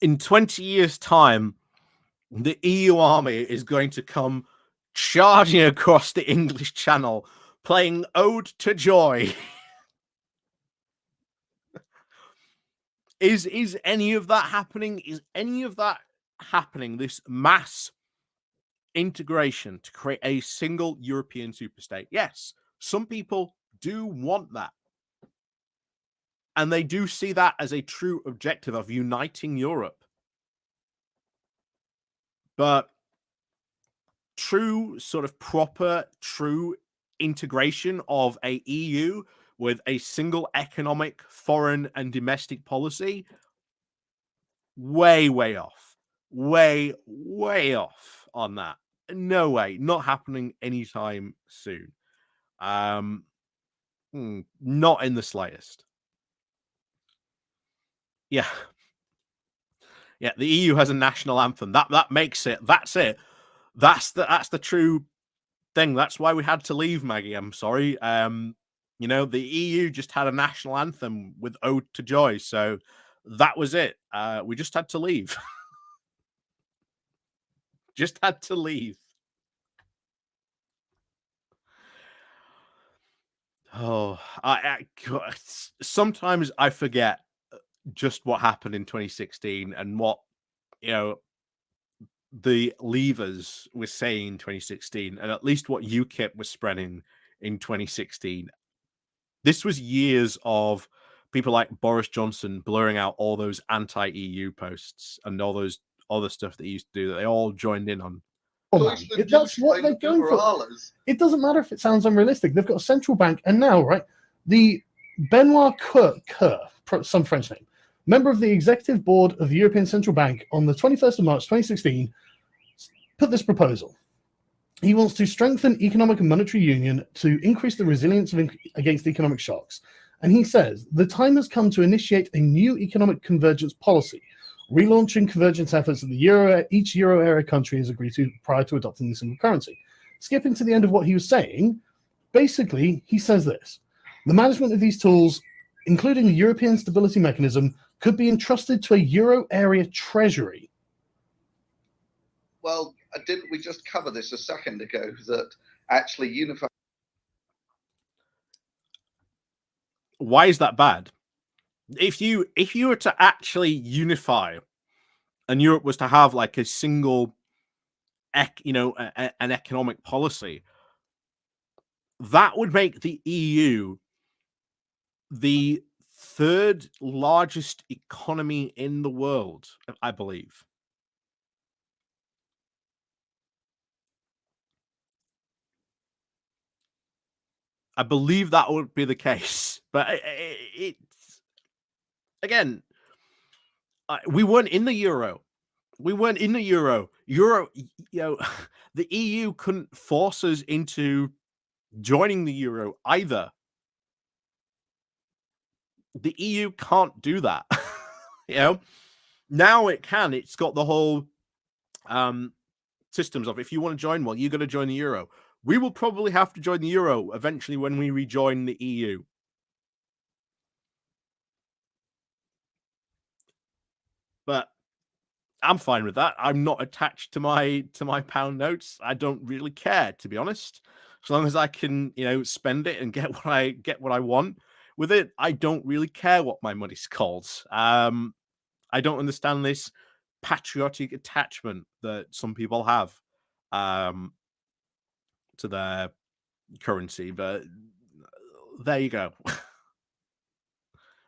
In 20 years' time, the EU army is going to come charging across the English Channel, playing Ode to Joy. Is any of that happening? Is any of that happening? This mass integration to create a single European superstate? Yes, some people do want that. And they do see that as a true objective of uniting Europe. But true integration of a EU with a single economic, foreign, and domestic policy, way off. Way off on that. no way, not happening anytime soon. Not in the slightest. Yeah. Yeah, the EU has a national anthem. That makes it. That's it. That's the true thing. That's why we had to leave, Maggie. I'm sorry. You know, the EU just had a national anthem with Ode to Joy, so that was it. We just had to leave. Just had to leave. Oh, sometimes I forget just what happened in 2016 and what, you know, the leavers were saying in 2016, and at least what UKIP was spreading in 2016. This was years of people like Boris Johnson blurring out all those anti-EU posts and all those other stuff that he used to do that they all joined in on. Oh, man. That's what they're going for. It doesn't matter if it sounds unrealistic. They've got a central bank, and now, right, the Benoit Coeur, some French name, member of the executive board of the European Central Bank, on the 21st of March 2016, put this proposal. He wants to strengthen economic and monetary union to increase the resilience against economic shocks. And he says, the time has come to initiate a new economic convergence policy, relaunching convergence efforts that each euro area country has agreed to prior to adopting the single currency. Skipping to the end of what he was saying, basically, he says this: the management of these tools, including the European Stability Mechanism, could be entrusted to a euro area treasury. Well, didn't we just cover this a second ago, that actually unify? Why is that bad? If you were to actually unify, and Europe was to have like a single, an economic policy, that would make the EU the third largest economy in the world, I believe. I believe that would be the case, but it's again, we weren't in the euro. We weren't in the euro. The EU couldn't force us into joining the euro either. The EU can't do that. Now it can. It's got the whole systems of, if you want to join, well, you got to join the euro. We will probably have to join the euro eventually when we rejoin the EU. But I'm fine with that. I'm not attached to my pound notes. I don't really care, to be honest. As long as I can, spend it and get what I want with it, I don't really care what my money's called. I don't understand this patriotic attachment that some people have to their currency, but there you go.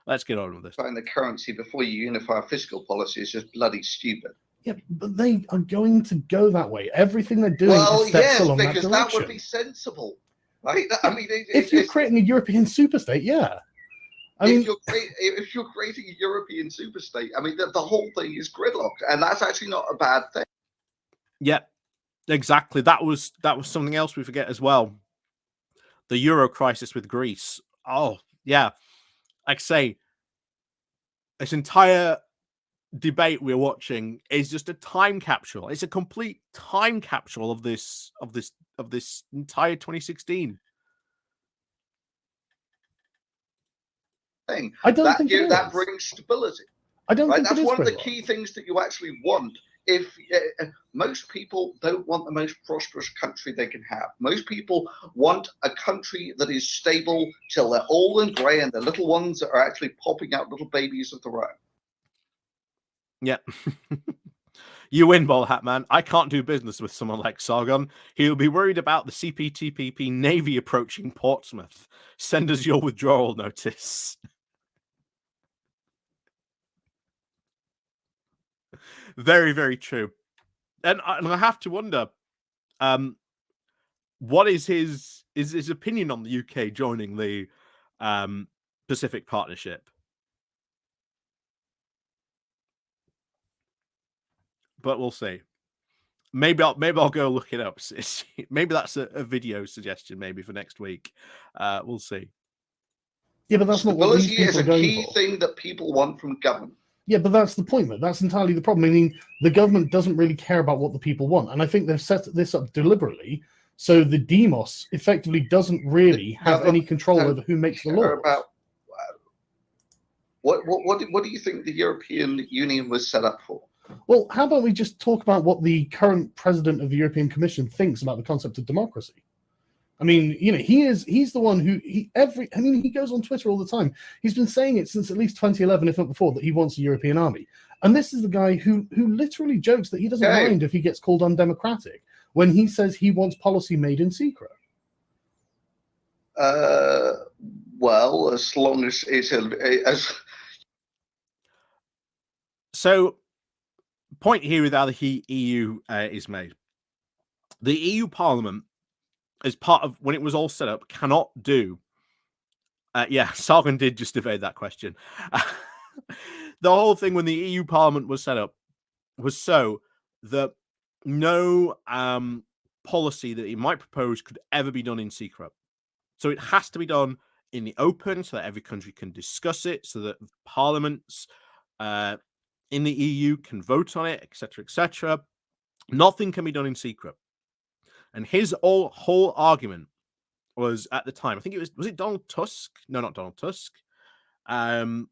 Let's get on with this. Find the currency before you unify a fiscal policy is just bloody stupid. Yeah, but they are going to go that way. Everything they're doing is steps along that direction. That would be sensible, right? I mean, if you're creating a European superstate, yeah. If you're creating a European superstate, I mean, the whole thing is gridlocked, and that's actually not a bad thing. Yeah, exactly. That was something else we forget as well. The Euro crisis with Greece. Oh, yeah. Like I say, this entire debate we're watching is just a time capsule. It's a complete time capsule of this entire 2016. I don't think that brings stability. I don't think that's one of the key things that you actually want. If most people don't want the most prosperous country they can have, most people want a country that is stable till they're old and grey and the little ones that are actually popping out little babies of their own. Yeah. You win, Ball Hat Man. I can't do business with someone like Sargon. He'll be worried about the CPTPP Navy approaching Portsmouth. Send us your withdrawal notice. Very, very true. And I have to wonder, what is his opinion on the UK joining the Pacific Partnership? But we'll see. maybe I'll go look it up. Maybe that's a video suggestion. Maybe for next week. We'll see. Yeah, but that's not what these Stability is people a are going key for. thing that people want from government. Yeah, but that's the point, though. That's entirely the problem. I mean, the government doesn't really care about what the people want. And I think they've set this up deliberately so the demos effectively doesn't really have any control over who makes the laws. About what do you think the European Union was set up for? Well, how about we just talk about what the current president of the European Commission thinks about the concept of democracy? I mean, you know, he's the one who he goes on Twitter all the time. He's been saying it since at least 2011, if not before, that he wants a European army. And this is the guy who literally jokes that he doesn't mind if he gets called undemocratic when he says he wants policy made in secret. Well, as long as it's as. So, point here with how the EU is made. The EU Parliament, as part of when it was all set up, cannot do. Sargon did just evade that question. The whole thing when the EU Parliament was set up was so that no policy that it might propose could ever be done in secret. So it has to be done in the open so that every country can discuss it, so that parliaments in the EU can vote on it, etc., etc. Nothing can be done in secret. And his whole argument was at the time, I think was it Donald Tusk? No, not Donald Tusk. Because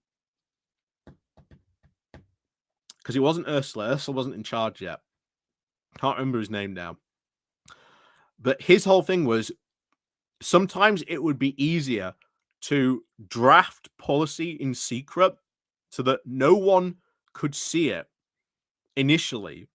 it wasn't Ursula. Ursula wasn't in charge yet. Can't remember his name now. But his whole thing was sometimes it would be easier to draft policy in secret so that no one could see it initially.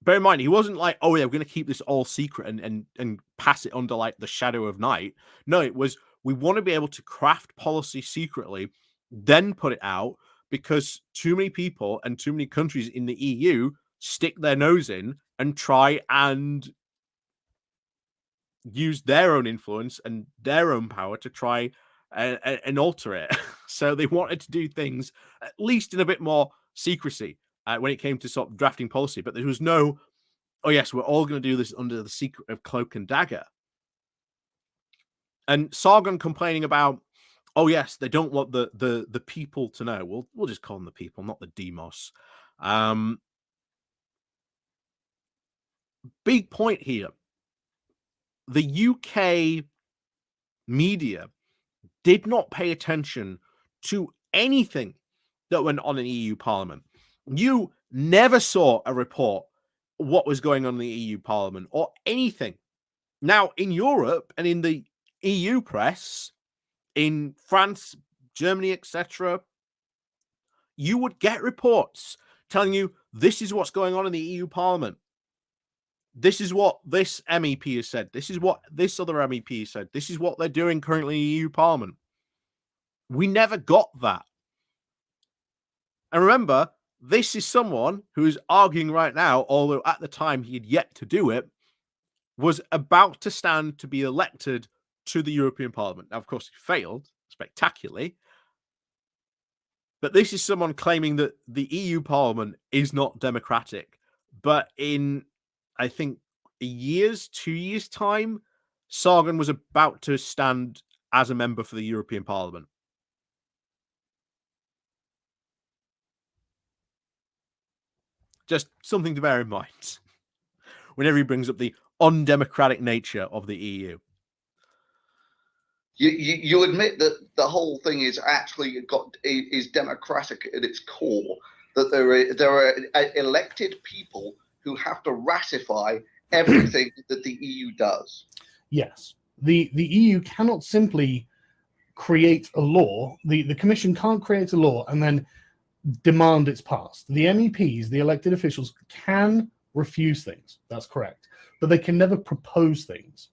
Bear in mind, he wasn't like, oh yeah, we're going to keep this all secret and pass it under like the shadow of night. No, it was, we want to be able to craft policy secretly, then put it out, because too many people and too many countries in the EU stick their nose in and try and use their own influence and their own power to try and alter it. So they wanted to do things at least in a bit more secrecy when it came to sort of drafting policy. But there was no, oh yes, we're all going to do this under the secret of cloak and dagger. And Sargon complaining about, oh yes, they don't want the people to know. We'll just call them the people, not the demos. Big point here. The UK media did not pay attention to anything that went on in EU Parliament. You never saw a report what was going on in the EU Parliament or anything. Now, in Europe and in the EU press, in France, Germany, etc., you would get reports telling you this is what's going on in the EU Parliament. This is what this MEP has said. This is what this other MEP has said. This is what they're doing currently in the EU Parliament. We never got that. And remember, this is someone who is arguing right now, although at the time he had yet to do it, was about to stand to be elected to the European Parliament. Now, of course, he failed spectacularly. But this is someone claiming that the EU Parliament is not democratic. But in, I think, 2 years' time, Sargon was about to stand as a member for the European Parliament. Just something to bear in mind whenever he brings up the undemocratic nature of the EU. You admit that the whole thing is actually is democratic at its core, that there are elected people who have to ratify everything that the EU does. Yes. The EU cannot simply create a law. The Commission can't create a law and then demand it's passed. The MEPs, the elected officials, can refuse things. That's correct. But they can never propose things.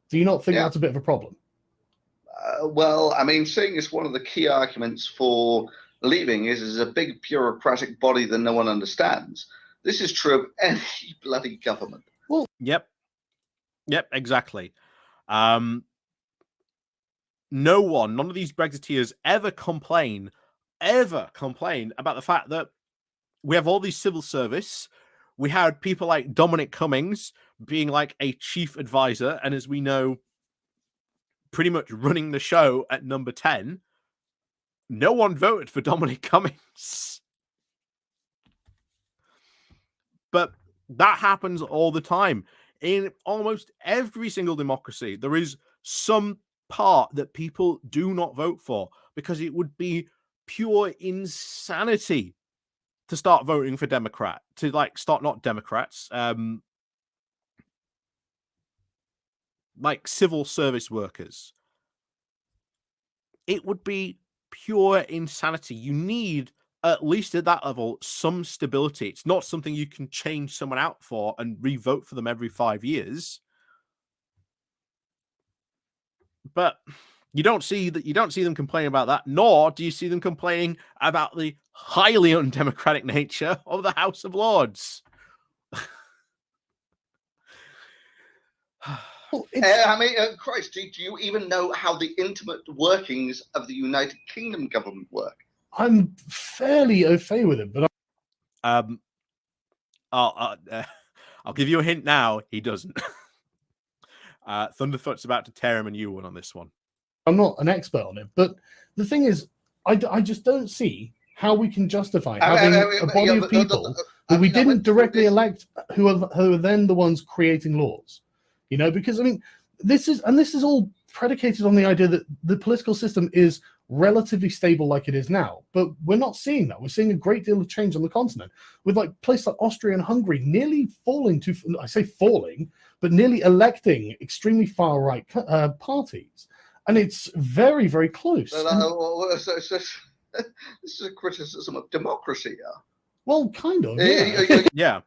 Do you not think that's a bit of a problem? Well, I mean, seeing as one of the key arguments for leaving is a big bureaucratic body that no one understands. This is true of any bloody government. Well, Yep, exactly. None of these Brexiteers ever complain about the fact that we have all these civil service, we had people like Dominic Cummings being like a chief advisor, and as we know, pretty much running the show at number 10. No one voted for Dominic Cummings. But that happens all the time. In almost every single democracy, there is some part that people do not vote for because it would be pure insanity to start voting for Democrat, to like start not Democrats, like civil service workers. It would be pure insanity. You need, at least at that level, some stability. It's not something you can change someone out for and re-vote for them every 5 years. But you don't see them complaining about that, nor do you see them complaining about the highly undemocratic nature of the House of Lords. I mean, Christ, do you even know how the intimate workings of the United Kingdom government work? I'm fairly au fait with it, but I'll give you a hint now. He doesn't. Thunderfoot's about to tear him a new one on this one. I'm not an expert on it. But the thing is, I just don't see how we can justify having a body of people who we didn't directly elect, who are then the ones creating laws. You know, because I mean, this is all predicated on the idea that the political system is relatively stable like it is now. But we're not seeing that. We're seeing a great deal of change on the continent, with like places like Austria and Hungary nearly falling to, I say falling, but nearly electing extremely far right parties. And it's very, very close. This is a criticism of democracy. Well, kind of. Yeah. Yeah.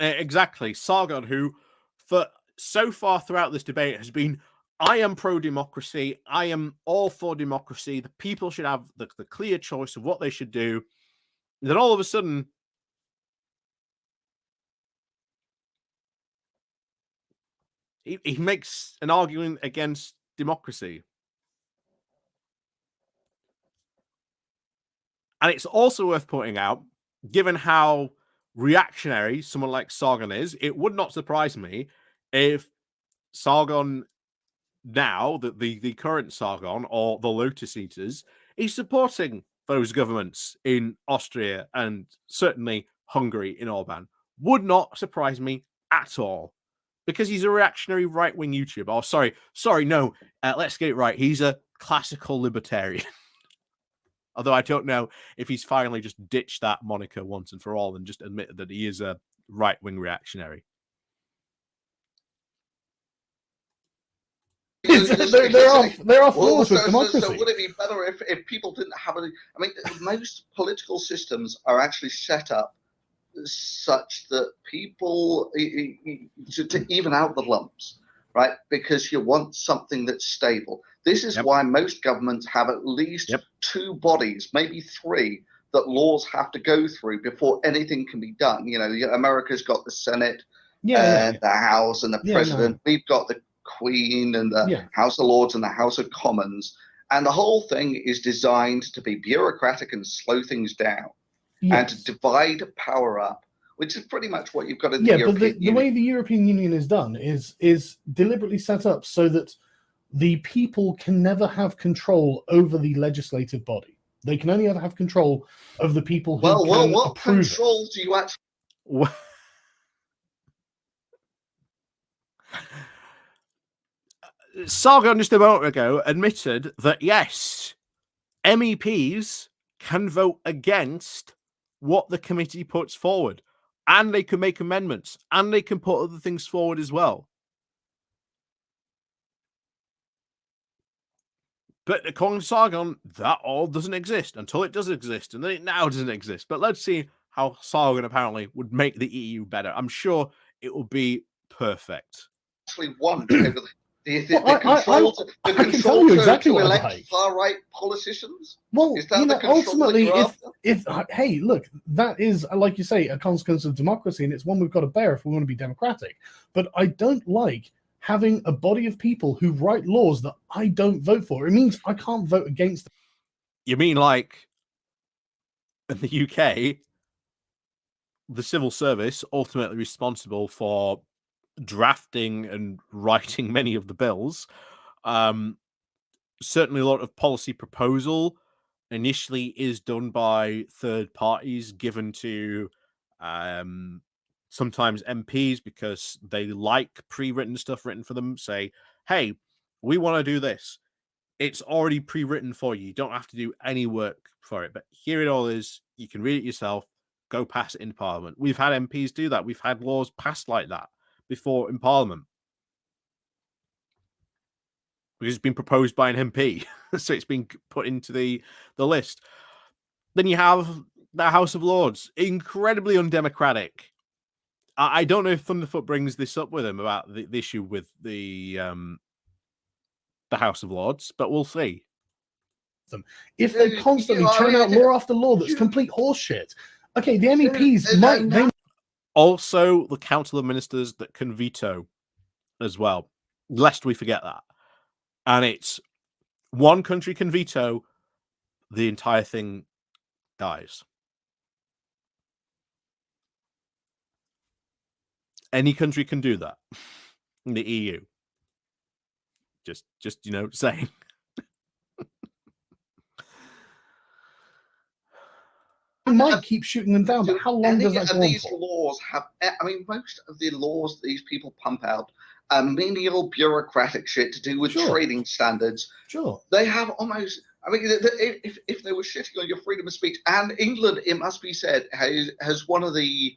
Exactly. Sargon, who for so far throughout this debate has been, I am pro-democracy. I am all for democracy. The people should have the clear choice of what they should do. And then all of a sudden, he makes an argument against democracy. And it's also worth pointing out, given how reactionary someone like Sargon is, it would not surprise me if Sargon now, the current Sargon or the Lotus Eaters, is supporting those governments in Austria and certainly Hungary in Orban. Would not surprise me at all, because he's a reactionary right-wing YouTuber. Oh, sorry, no, let's get it right. He's a classical libertarian. Although I don't know if he's finally just ditched that moniker once and for all and just admitted that he is a right-wing reactionary. There are flaws with democracy. So would it be better if people didn't have any? I mean, most political systems are actually set up such that people to even out the lumps, right? Because you want something that's stable. This is why most governments have at least two bodies, maybe three, that laws have to go through before anything can be done. You know, America's got the Senate, the House, and the President. We've got the Queen and the House of Lords and the House of Commons. And the whole thing is designed to be bureaucratic and slow things down and to divide power up, which is pretty much what you've got in the European Union. The way the European Union is done is deliberately set up so that the people can never have control over the legislative body. They can only ever have control of the people who what control do you actually... Sargon just a moment ago admitted that yes, MEPs can vote against what the committee puts forward, and they can make amendments, and they can put other things forward as well. But according to Sargon, that all doesn't exist until it does exist, and then it now doesn't exist. But let's see how Sargon apparently would make the EU better. I'm sure it will be perfect. Actually want over the control to elect far-right politicians? Well, ultimately, if hey, look, that is, like you say, a consequence of democracy, and it's one we've got to bear if we want to be democratic. But I don't like having a body of people who write laws that I don't vote for. It means I can't vote against them. You mean like in the UK, the civil service, ultimately responsible for drafting and writing many of the bills, certainly a lot of policy proposal initially is done by third parties given to sometimes MPs because they like pre-written stuff written for them. Say, hey, we want to do this. It's already pre-written for you. You don't have to do any work for it. But here it all is. You can read it yourself. Go pass it in Parliament. We've had MPs do that. We've had laws passed like that before in Parliament. Because it's been proposed by an MP. So it's been put into the list. Then you have the House of Lords. Incredibly undemocratic. I don't know if Thunderfoot brings this up with him about the issue with the House of Lords, but we'll see. If they constantly churn out law after law that's complete horseshit, okay, the MEPs might... They... Also, the Council of Ministers that can veto as well, lest we forget that. And it's one country can veto, the entire thing dies. Any country can do that in the EU. Just saying. I might keep shooting them down, but how long does that go on these for? laws have... I mean, most of the laws that these people pump out are menial bureaucratic shit to do with trading standards. Sure. They have almost... I mean, if they were shitting on your freedom of speech, and England, it must be said, has one of the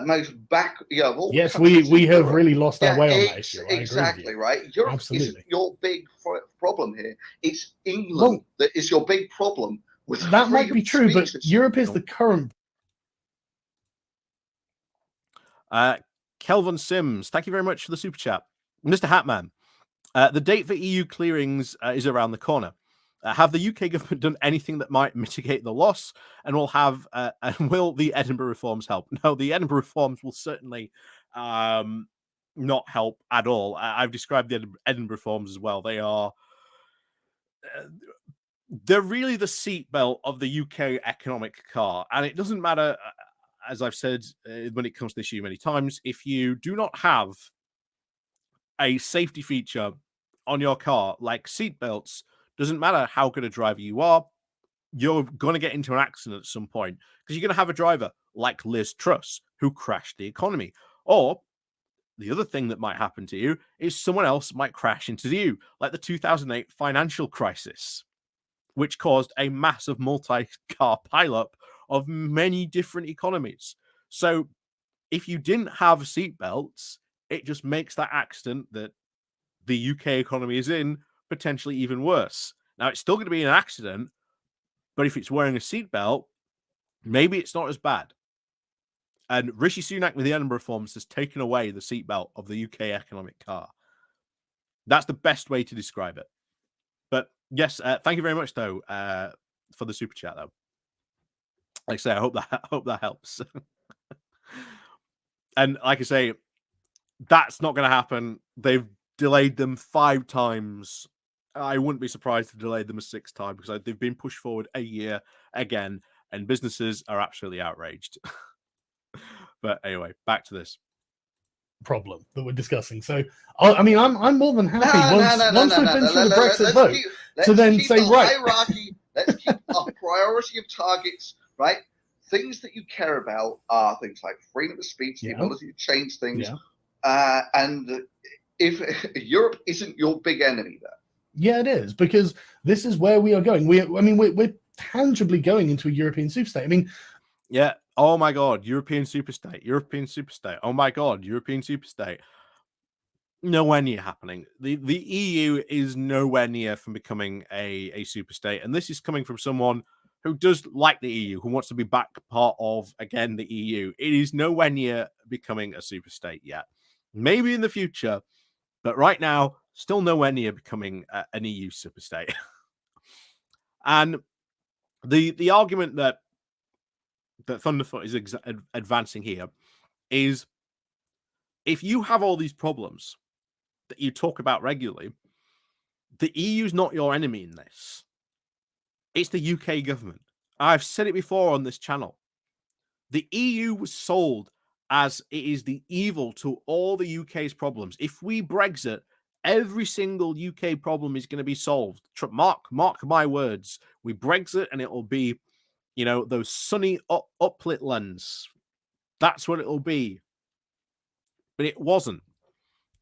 most back... Yes, we have really lost our way on that issue. Exactly, right? Europe Absolutely. isn't your big problem here. It's England that is your big problem. That might be true, but Europe is the current... Kelvin Sims, thank you very much for the super chat. Mr. Hatman, the date for EU clearings is around the corner. Have the UK government done anything that might mitigate the loss? And will the Edinburgh reforms help? No, the Edinburgh reforms will certainly not help at all. I've described the Edinburgh reforms as well. They are... they're really the seatbelt of the UK economic car. And it doesn't matter, as I've said, when it comes to this issue many times, if you do not have a safety feature on your car, like seatbelts, doesn't matter how good a driver you are, you're going to get into an accident at some point because you're going to have a driver like Liz Truss who crashed the economy. Or the other thing that might happen to you is someone else might crash into you, like the 2008 financial crisis, which caused a massive multi-car pileup of many different economies. So if you didn't have seatbelts, it just makes that accident that the UK economy is in potentially even worse. Now, it's still going to be an accident, but if it's wearing a seatbelt, maybe it's not as bad. And Rishi Sunak with the Edinburgh reforms has taken away the seatbelt of the UK economic car. That's the best way to describe it. But yes, thank you very much, though, for the super chat, though. Like I say, I hope that helps. And like I say, that's not going to happen. They've delayed them 5 times. I wouldn't be surprised to delay them a 6th time because they've been pushed forward a year again, and businesses are absolutely outraged. But anyway, back to this problem that we're discussing. So, I mean, I'm more than happy once we've been through the Brexit vote to then say, right, hierarchy. Let's keep a priority of targets, right? Things that you care about are things like freedom of speech, the ability to change things, and if Europe isn't your big enemy there. Yeah, it is, because this is where we are going. We're tangibly going into a European superstate. I mean, yeah. Oh my God, European superstate, European superstate. Oh my God, European superstate. Nowhere near happening. The EU is nowhere near from becoming a superstate, and this is coming from someone who does like the EU, who wants to be back part of, again, the EU. It is nowhere near becoming a superstate yet. Maybe in the future, but right now, still nowhere near becoming an EU superstate. And the argument that Thunderfoot is advancing here is, if you have all these problems that you talk about regularly, the EU's not your enemy in this. It's the UK government. I've said it before on this channel. The EU was sold as it is the evil to all the UK's problems. If we Brexit, every single UK problem is going to be solved. Mark my words. We Brexit and it will be, those sunny uplit lands. That's what it'll be. But it wasn't.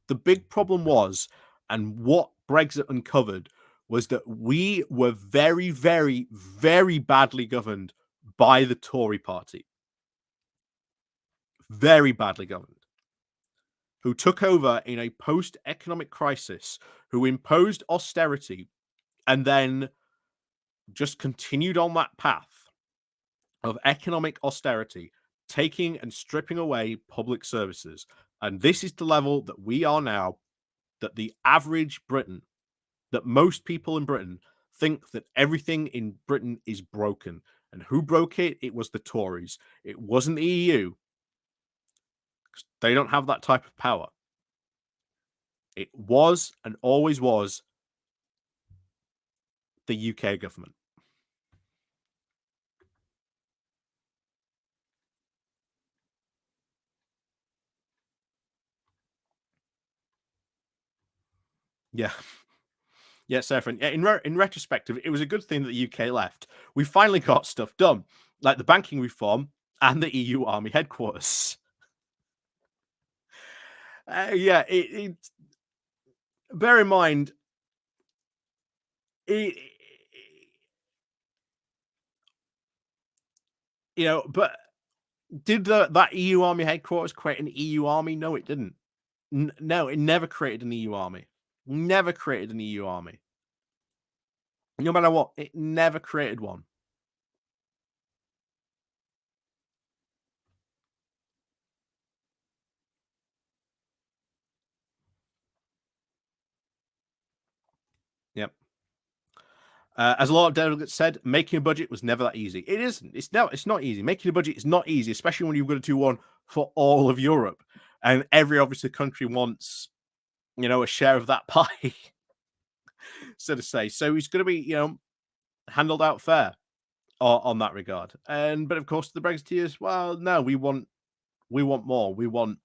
The big problem was, and what Brexit uncovered, was that we were very, very, very badly governed by the Tory party. Very badly governed. Who took over in a post-economic crisis, who imposed austerity, and then just continued on that path of economic austerity, taking and stripping away public services. And this is the level that we are now, that the average Briton, that most people in Britain think that everything in Britain is broken. And who broke it? It was the Tories. It wasn't the EU. They don't have that type of power. It was and always was the UK government. Yeah. Yeah, Sarah. In retrospective, it was a good thing that the UK left. We finally got stuff done, like the banking reform and the EU Army headquarters. Yeah, bear in mind, but did that EU Army headquarters create an EU Army? No, it didn't. No, it never created an EU Army. Never created an EU Army. No matter what, it never created one. Yep. As a lot of delegates said, making a budget was never that easy. It isn't. It's not easy. Making a budget is not easy, especially when you've got to do one for all of Europe, and every obviously country wants, a share of that pie, so to say. So it's going to be, handled out fair on that regard. But of course, the Brexiteers, well, no, we want more. We want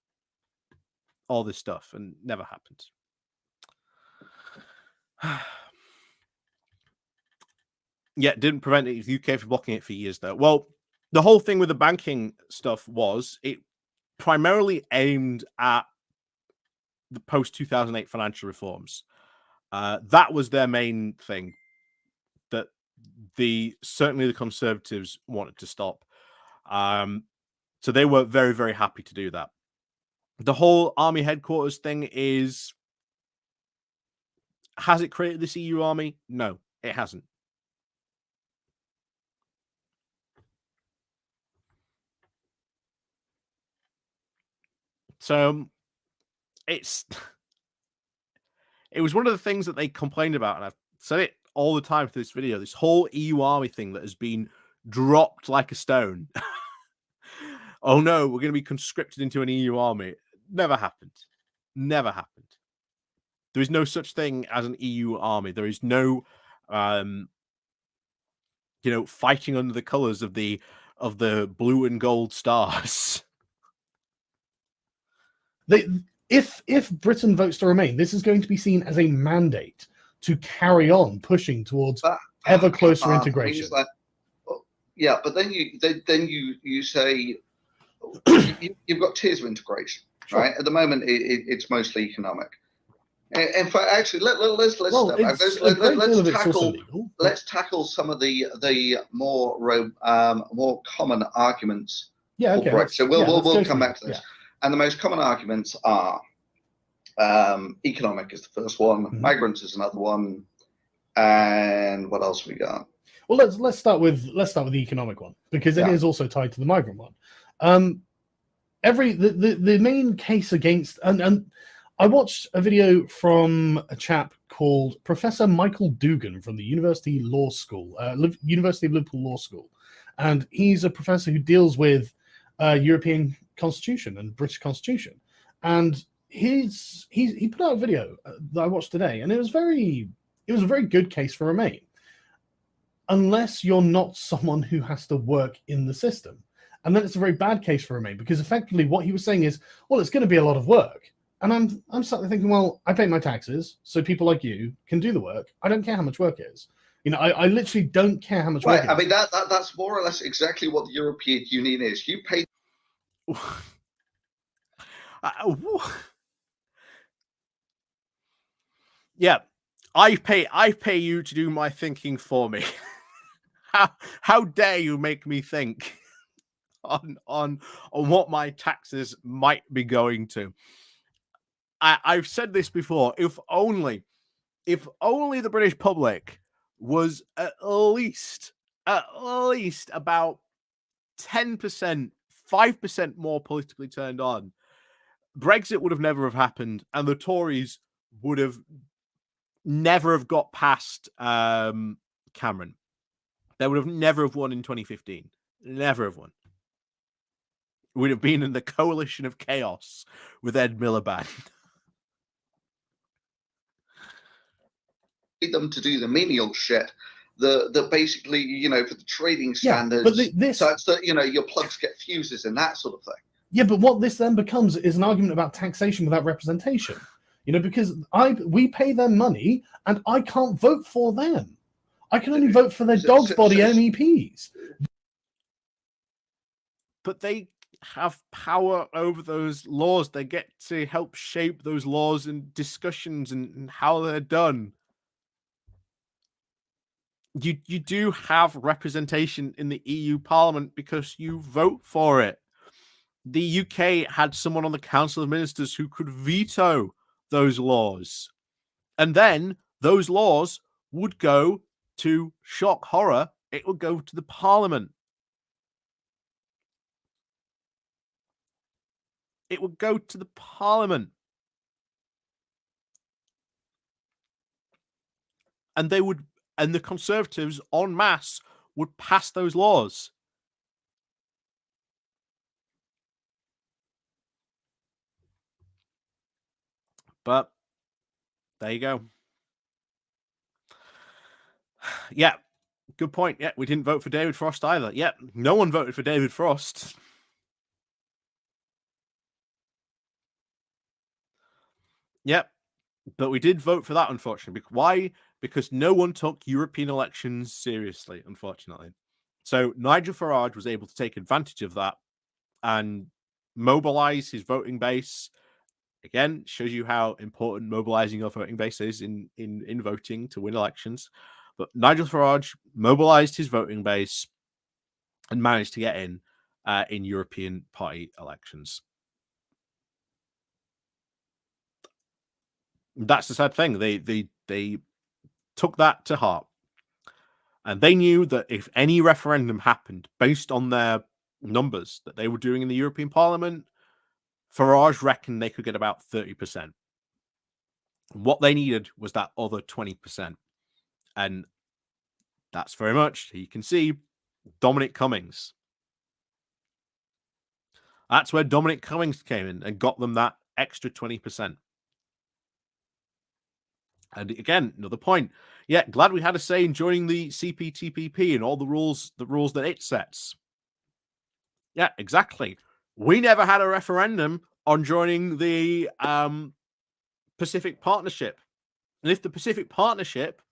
all this stuff, and never happened. Yeah, it didn't prevent the UK from blocking it for years, though. Well, the whole thing with the banking stuff was it primarily aimed at the post-2008 financial reforms. That was their main thing that certainly the Conservatives wanted to stop. So they were very, very happy to do that. The whole army headquarters thing has it created this EU army? No, it hasn't. So it was one of the things that they complained about, and I've said it all the time for this video, this whole EU army thing that has been dropped like a stone. Oh no, we're going to be conscripted into an EU army. Never happened. Never happened. There is no such thing as an EU army. There is no, fighting under the colors of the blue and gold stars. If Britain votes to remain, this is going to be seen as a mandate to carry on pushing towards ever closer integration. Yeah, but then you say you've got tiers of integration, sure. Right? At the moment, it's mostly economic. In fact, actually, let's tackle some of the more common arguments. Yeah, okay. Brexit. We'll come back to this. Yeah. And the most common arguments are economic is the first one, migrants is another one, and what else we got? Well, let's start with the economic one, because it is also tied to the migrant one. The main case against and I watched a video from a chap called Professor Michael Dugan from the University of Liverpool Law School, and he's a professor who deals with European Constitution and British Constitution, and he put out a video that I watched today, and it was a very good case for Remain, unless you're not someone who has to work in the system. And then it's a very bad case for Remain, because effectively what he was saying is, well, it's going to be a lot of work. And I'm suddenly thinking, well, I pay my taxes, so people like you can do the work. I don't care how much work it is. I literally don't care how much work it is. I mean, that's more or less exactly what the European Union is. You pay. Yeah, I pay you to do my thinking for me. How dare you make me think on what my taxes might be going to? I've said this before. If only the British public was at least about 10%, 5% more politically turned on, Brexit would have never have happened, and the Tories would have never have got past Cameron. They would have never have won in 2015. Never have won. We'd have been in the coalition of chaos with Ed Miliband. Them to do the menial shit. The basically, for the trading standards, such that your plugs get fuses and that sort of thing. Yeah, but what this then becomes is an argument about taxation without representation. Because we pay them money and I can't vote for them. I can only vote for their dog's body MEPs. But they have power over those laws. They get to help shape those laws and discussions and how they're done. You do have representation in the EU Parliament because you vote for it. The UK had someone on the Council of Ministers who could veto those laws. And then those laws would go to, shock horror, it would go to the Parliament. It would go to the Parliament. And the Conservatives en masse would pass those laws. But there you go. Yeah, good point. Yeah, we didn't vote for David Frost either. Yeah, no one voted for David Frost. Yep, but we did vote for that, unfortunately. Why? Because no one took European elections seriously, unfortunately. So Nigel Farage was able to take advantage of that and mobilize his voting base. Again, shows you how important mobilizing your voting base is in voting to win elections. But Nigel Farage mobilized his voting base and managed to get in European Party elections. That's the sad thing. They took that to heart. And they knew that if any referendum happened based on their numbers that they were doing in the European Parliament, Farage reckoned they could get about 30%. And what they needed was that other 20%. And that's very much, you can see, Dominic Cummings. That's where Dominic Cummings came in and got them that extra 20%. And again, another point. Yeah, glad we had a say in joining the CPTPP and all the rules that it sets. Yeah, exactly. We never had a referendum on joining the Pacific Partnership. And if the Pacific Partnership,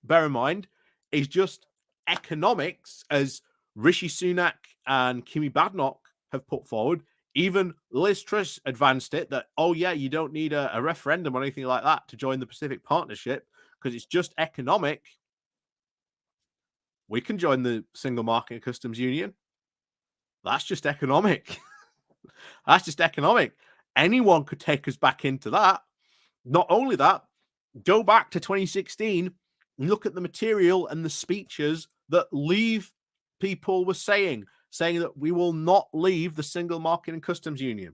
bear in mind, is just economics, as Rishi Sunak and Kimi Badnoch have put forward, even Liz Truss advanced it that, oh yeah, you don't need a referendum or anything like that to join the Pacific Partnership because it's just economic. We can join the Single Market and Customs Union. That's just economic. That's just economic. Anyone could take us back into that. Not only that, go back to 2016 and look at the material and the speeches that Leave people were saying that we will not leave the Single Market and Customs Union.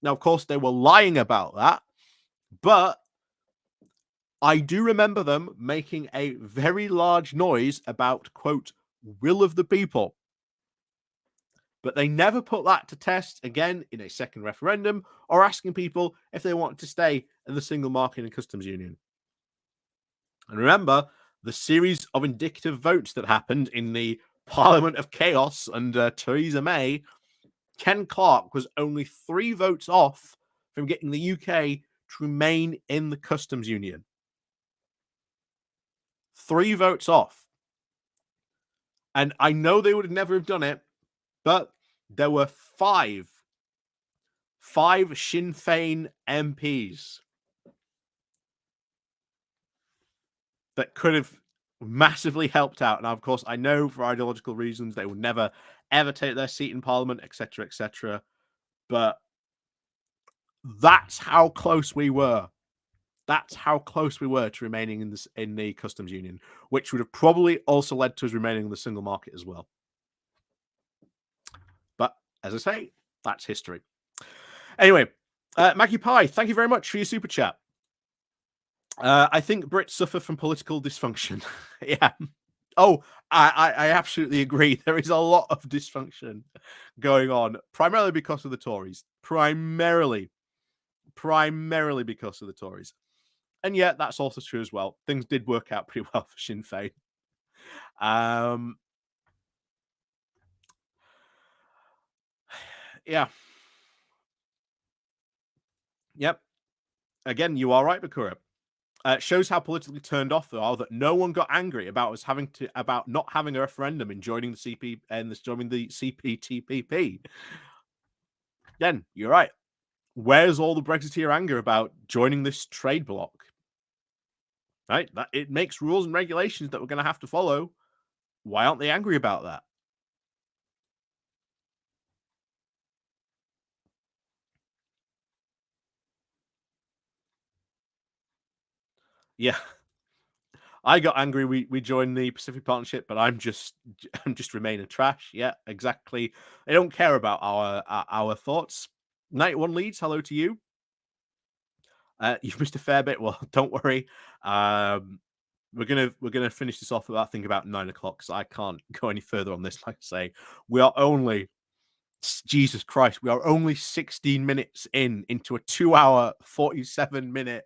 Now, of course, they were lying about that, but I do remember them making a very large noise about, quote, will of the people. But they never put that to test again in a second referendum or asking people if they wanted to stay in the Single Market and Customs Union. And remember the series of indicative votes that happened in the Parliament of Chaos under Theresa May, Ken Clarke was only 3 votes off from getting the UK to remain in the customs union. 3 votes off. And I know they would never have done it, but there were 5 Sinn Féin MPs that could have massively helped out. And of course, I know for ideological reasons they would never ever take their seat in Parliament, etc., etc. But that's how close we were. That's how close we were to remaining in the customs union, which would have probably also led to us remaining in the single market as well. But as I say, that's history. Anyway, Maggie Pie, thank you very much for your super chat. I think Brits suffer from political dysfunction. Yeah. Oh, I absolutely agree. There is a lot of dysfunction going on, primarily because of the Tories. Primarily because of the Tories. And yet, that's also true as well. Things did work out pretty well for Sinn Féin. Yeah. Yep. Again, you are right, Bakura. Shows how politically turned off they are that no one got angry about us about not having a referendum in joining the CP and joining the CPTPP. Again, you're right. Where's all the Brexiteer anger about joining this trade bloc? Right? That it makes rules and regulations that we're going to have to follow. Why aren't they angry about that? Yeah. I got angry. We joined the Pacific Partnership, but I'm just remaining trash. Yeah, exactly. They don't care about our thoughts. 91 Leeds, hello to you. You've missed a fair bit. Well, don't worry. We're gonna finish this off about about 9 o'clock because I can't go any further on this. Like I say, we are only Jesus Christ. We are only 16 minutes into a 2-hour, 47-minute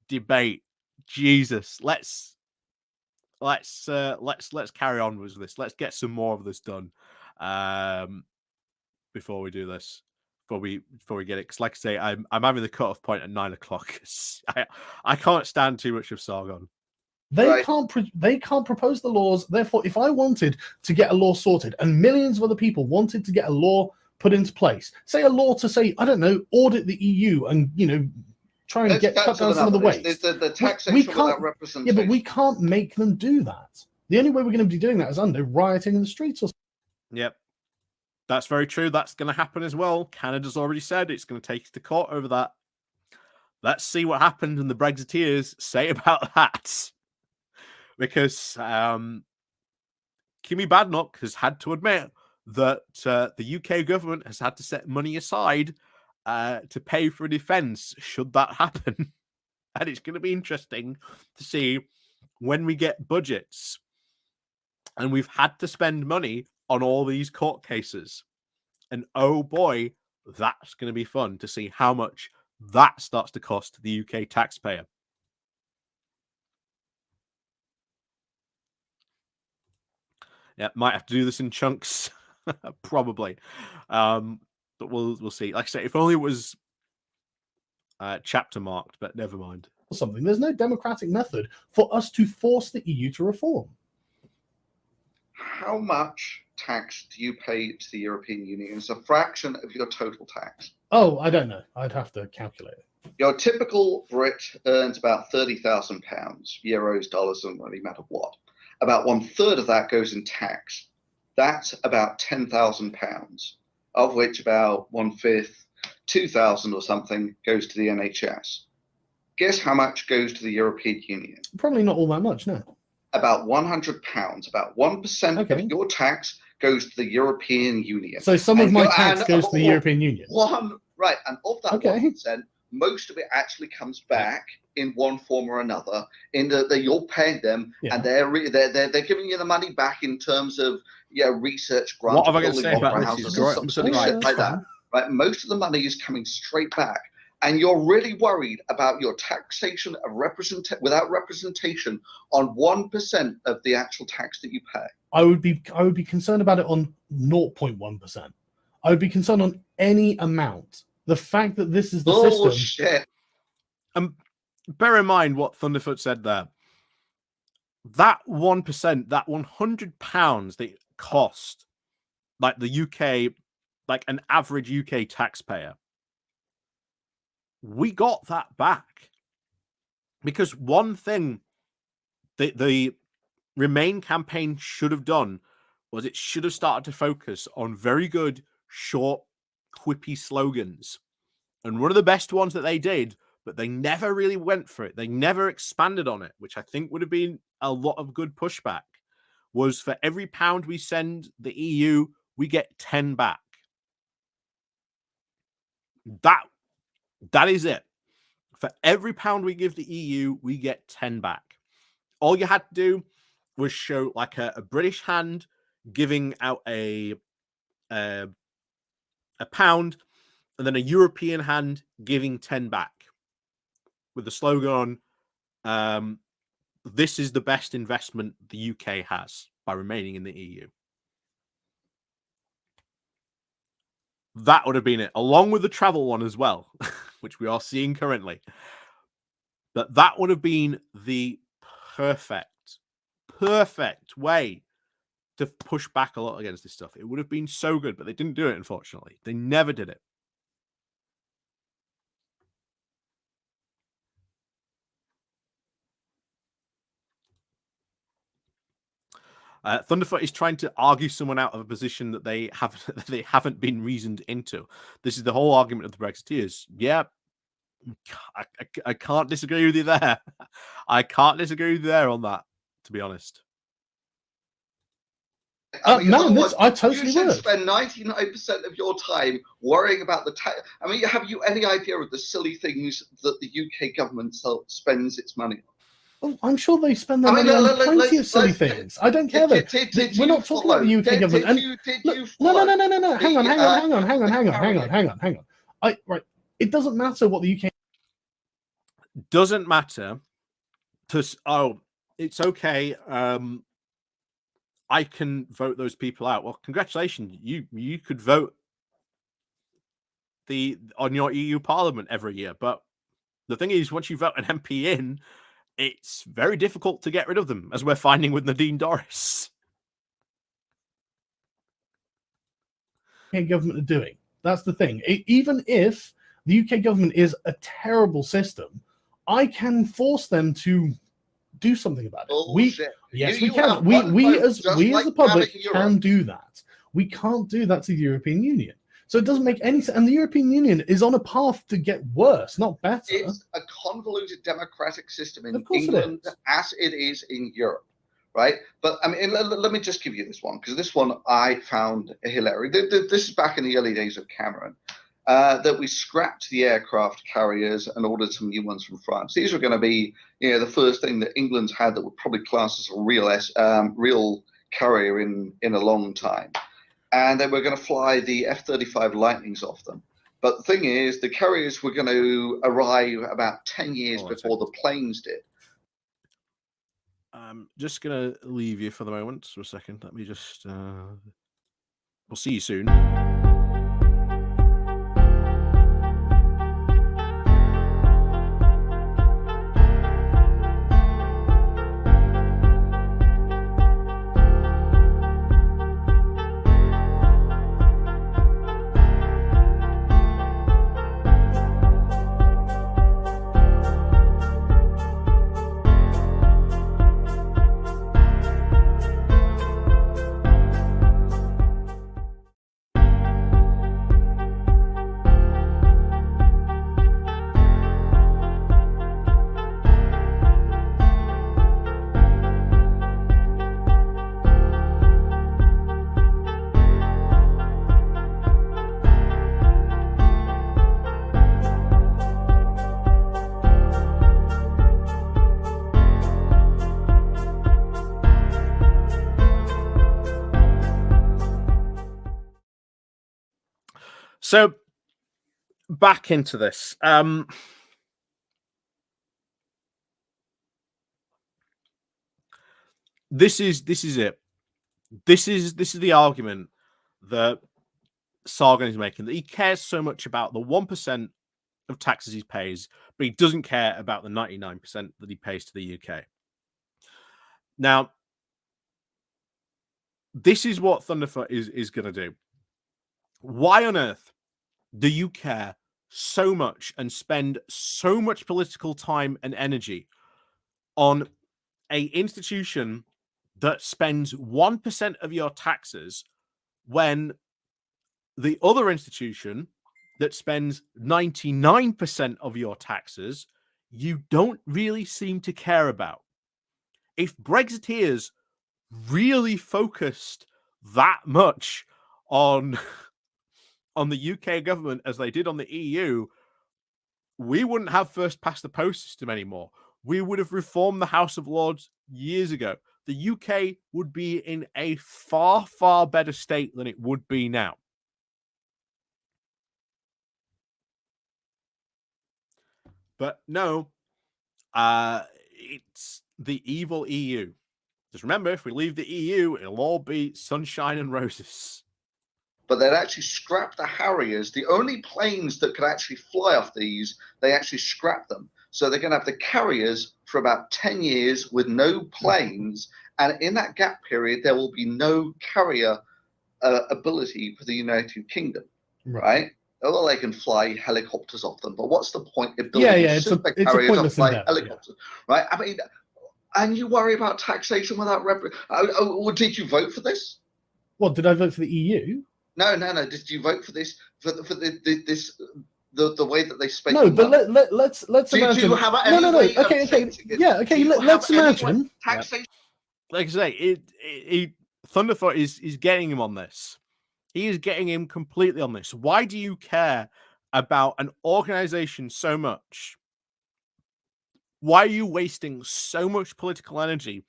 debate. Jesus, let's carry on with this. Let's get some more of this done before we do this. Before we get it, because like I say, I'm having the cutoff point at 9 o'clock. I can't stand too much of Sargon. They can't propose the laws. Therefore, if I wanted to get a law sorted, and millions of other people wanted to get a law put into place, say a law to say, I don't know, audit the EU and try and cut down some of the waste. The taxation without representation. Yeah, but we can't make them do that. The only way we're going to be doing that is under rioting in the streets. Yep. That's very true. That's going to happen as well. Canada's already said it's going to take us to court over that. Let's see what happens and the Brexiteers say about that. Because Kimmy Badenoch has had to admit that the UK government has had to set money aside to pay for a defence should that happen. And it's going to be interesting to see when we get budgets and we've had to spend money on all these court cases. And oh boy, that's going to be fun to see how much that starts to cost the UK taxpayer. Yeah, might have to do this in chunks, probably. But we'll see. Like I say, if only it was chapter marked, but never mind. Something. There's no democratic method for us to force the EU to reform. How much tax do you pay to the European Union? It's a fraction of your total tax. Oh, I don't know. I'd have to calculate it. Your typical Brit earns about £30,000, euros, dollars, doesn't really matter what. About 1/3 of that goes in tax. That's about £10,000, of which about 1/5, 2,000 or something, goes to the NHS. Guess how much goes to the European Union? Probably not all that much, no. About £100. About 1% of your tax goes to the European Union. So some of my tax goes to the European Union. Right, and of that 1%, most of it actually comes back in one form or another. In that you're paying them, and they're giving you the money back in terms of research grants. What have I got to say about this? Some shit like that. Right, most of the money is coming straight back, and you're really worried about your taxation of without representation on 1% of the actual tax that you pay. I would be concerned about it on 0.1%. I would be concerned on any amount. The fact that this is the system. Shit. Bear in mind what Thunderfoot said there. That 1%, that £100 that it cost, like the UK, like an average UK taxpayer, we got that back. Because one thing that the Remain campaign should have done was it should have started to focus on very good, short, quippy slogans. And one of the best ones that they did, but they never really went for it, they never expanded on it, which I think would have been a lot of good pushback, was for every pound we send the EU, we get 10 back. That is it. For every pound we give the EU, we get 10 back. All you had to do was show like a British hand giving out a pound, and then a European hand giving 10 back, with the slogan on, this is the best investment the UK has by remaining in the EU. That would have been it, along with the travel one as well, which we are seeing currently. But that would have been the perfect way to push back a lot against this stuff. It would have been so good, but they didn't do it, unfortunately. They never did it. Thunderfoot is trying to argue someone out of a position that they haven't been reasoned into. This is the whole argument of the Brexiteers. Yeah, I can't disagree with you there. I can't disagree with you there on that, to be honest. I mean, I totally you should would. spend 99% of your time worrying about the tax. I mean, have you any idea of the silly things that the UK government spends its money on? Oh, I'm sure they spend their money on plenty of silly things. I don't care though. We're not talking about the UK government. No. Hang on. Right. It doesn't matter what the UK. Doesn't matter. It's okay. I can vote those people out. Well, congratulations. You could vote on your EU Parliament every year. But the thing is, once you vote an MP in, it's very difficult to get rid of them, as we're finding with Nadine Dorris. UK government are doing. That's the thing. Even if the UK government is a terrible system, I can force them to do something about it. We can. We as the public can do that. We can't do that to the European Union. So it doesn't make any sense. And the European Union is on a path to get worse, not better. It's a convoluted democratic system in England as it is in Europe, right? But I mean, let me just give you this one, because this one I found hilarious. This is back in the early days of Cameron, that we scrapped the aircraft carriers and ordered some new ones from France. These were going to be, the first thing that England's had that would probably class as a real carrier in a long time. And they were going to fly the F-35 Lightnings off them. But the thing is, the carriers were going to arrive about 10 years before the planes did. I'm just going to leave you for the moment for a second. Let me just... we'll see you soon. So back into this. This is it. This is the argument that Sargon is making, that he cares so much about the 1% of taxes he pays, but he doesn't care about the 99% that he pays to the UK. Now, this is what Thunderfoot is going to do. Why on earth do you care so much and spend so much political time and energy on a institution that spends 1% of your taxes when the other institution that spends 99% of your taxes you don't really seem to care about? If Brexiteers really focused that much on the UK government as they did on the EU, we wouldn't have first past the post system anymore. We would have reformed the House of Lords years ago. The UK would be in a far, far better state than it would be now. But no, it's the evil EU. Just remember, if we leave the EU, it'll all be sunshine and roses. But they'd actually scrap the Harriers. The only planes that could actually fly off these, they actually scrap them. So they're going to have the carriers for about 10 years with no planes. And in that gap period, there will be no carrier ability for the United Kingdom, right? Although they can fly helicopters off them. But what's the point of building super carriers off fly helicopters, right? I mean, and you worry about taxation without did you vote for this? What, did I vote for the EU? No. Did you vote for this? For the way that they spend? No, but let's imagine. Do you have any way Okay. Yeah, okay. Let's imagine. Taxation. Like I say, Thunderfoot is getting him on this. He is getting him completely on this. Why do you care about an organization so much? Why are you wasting so much political energy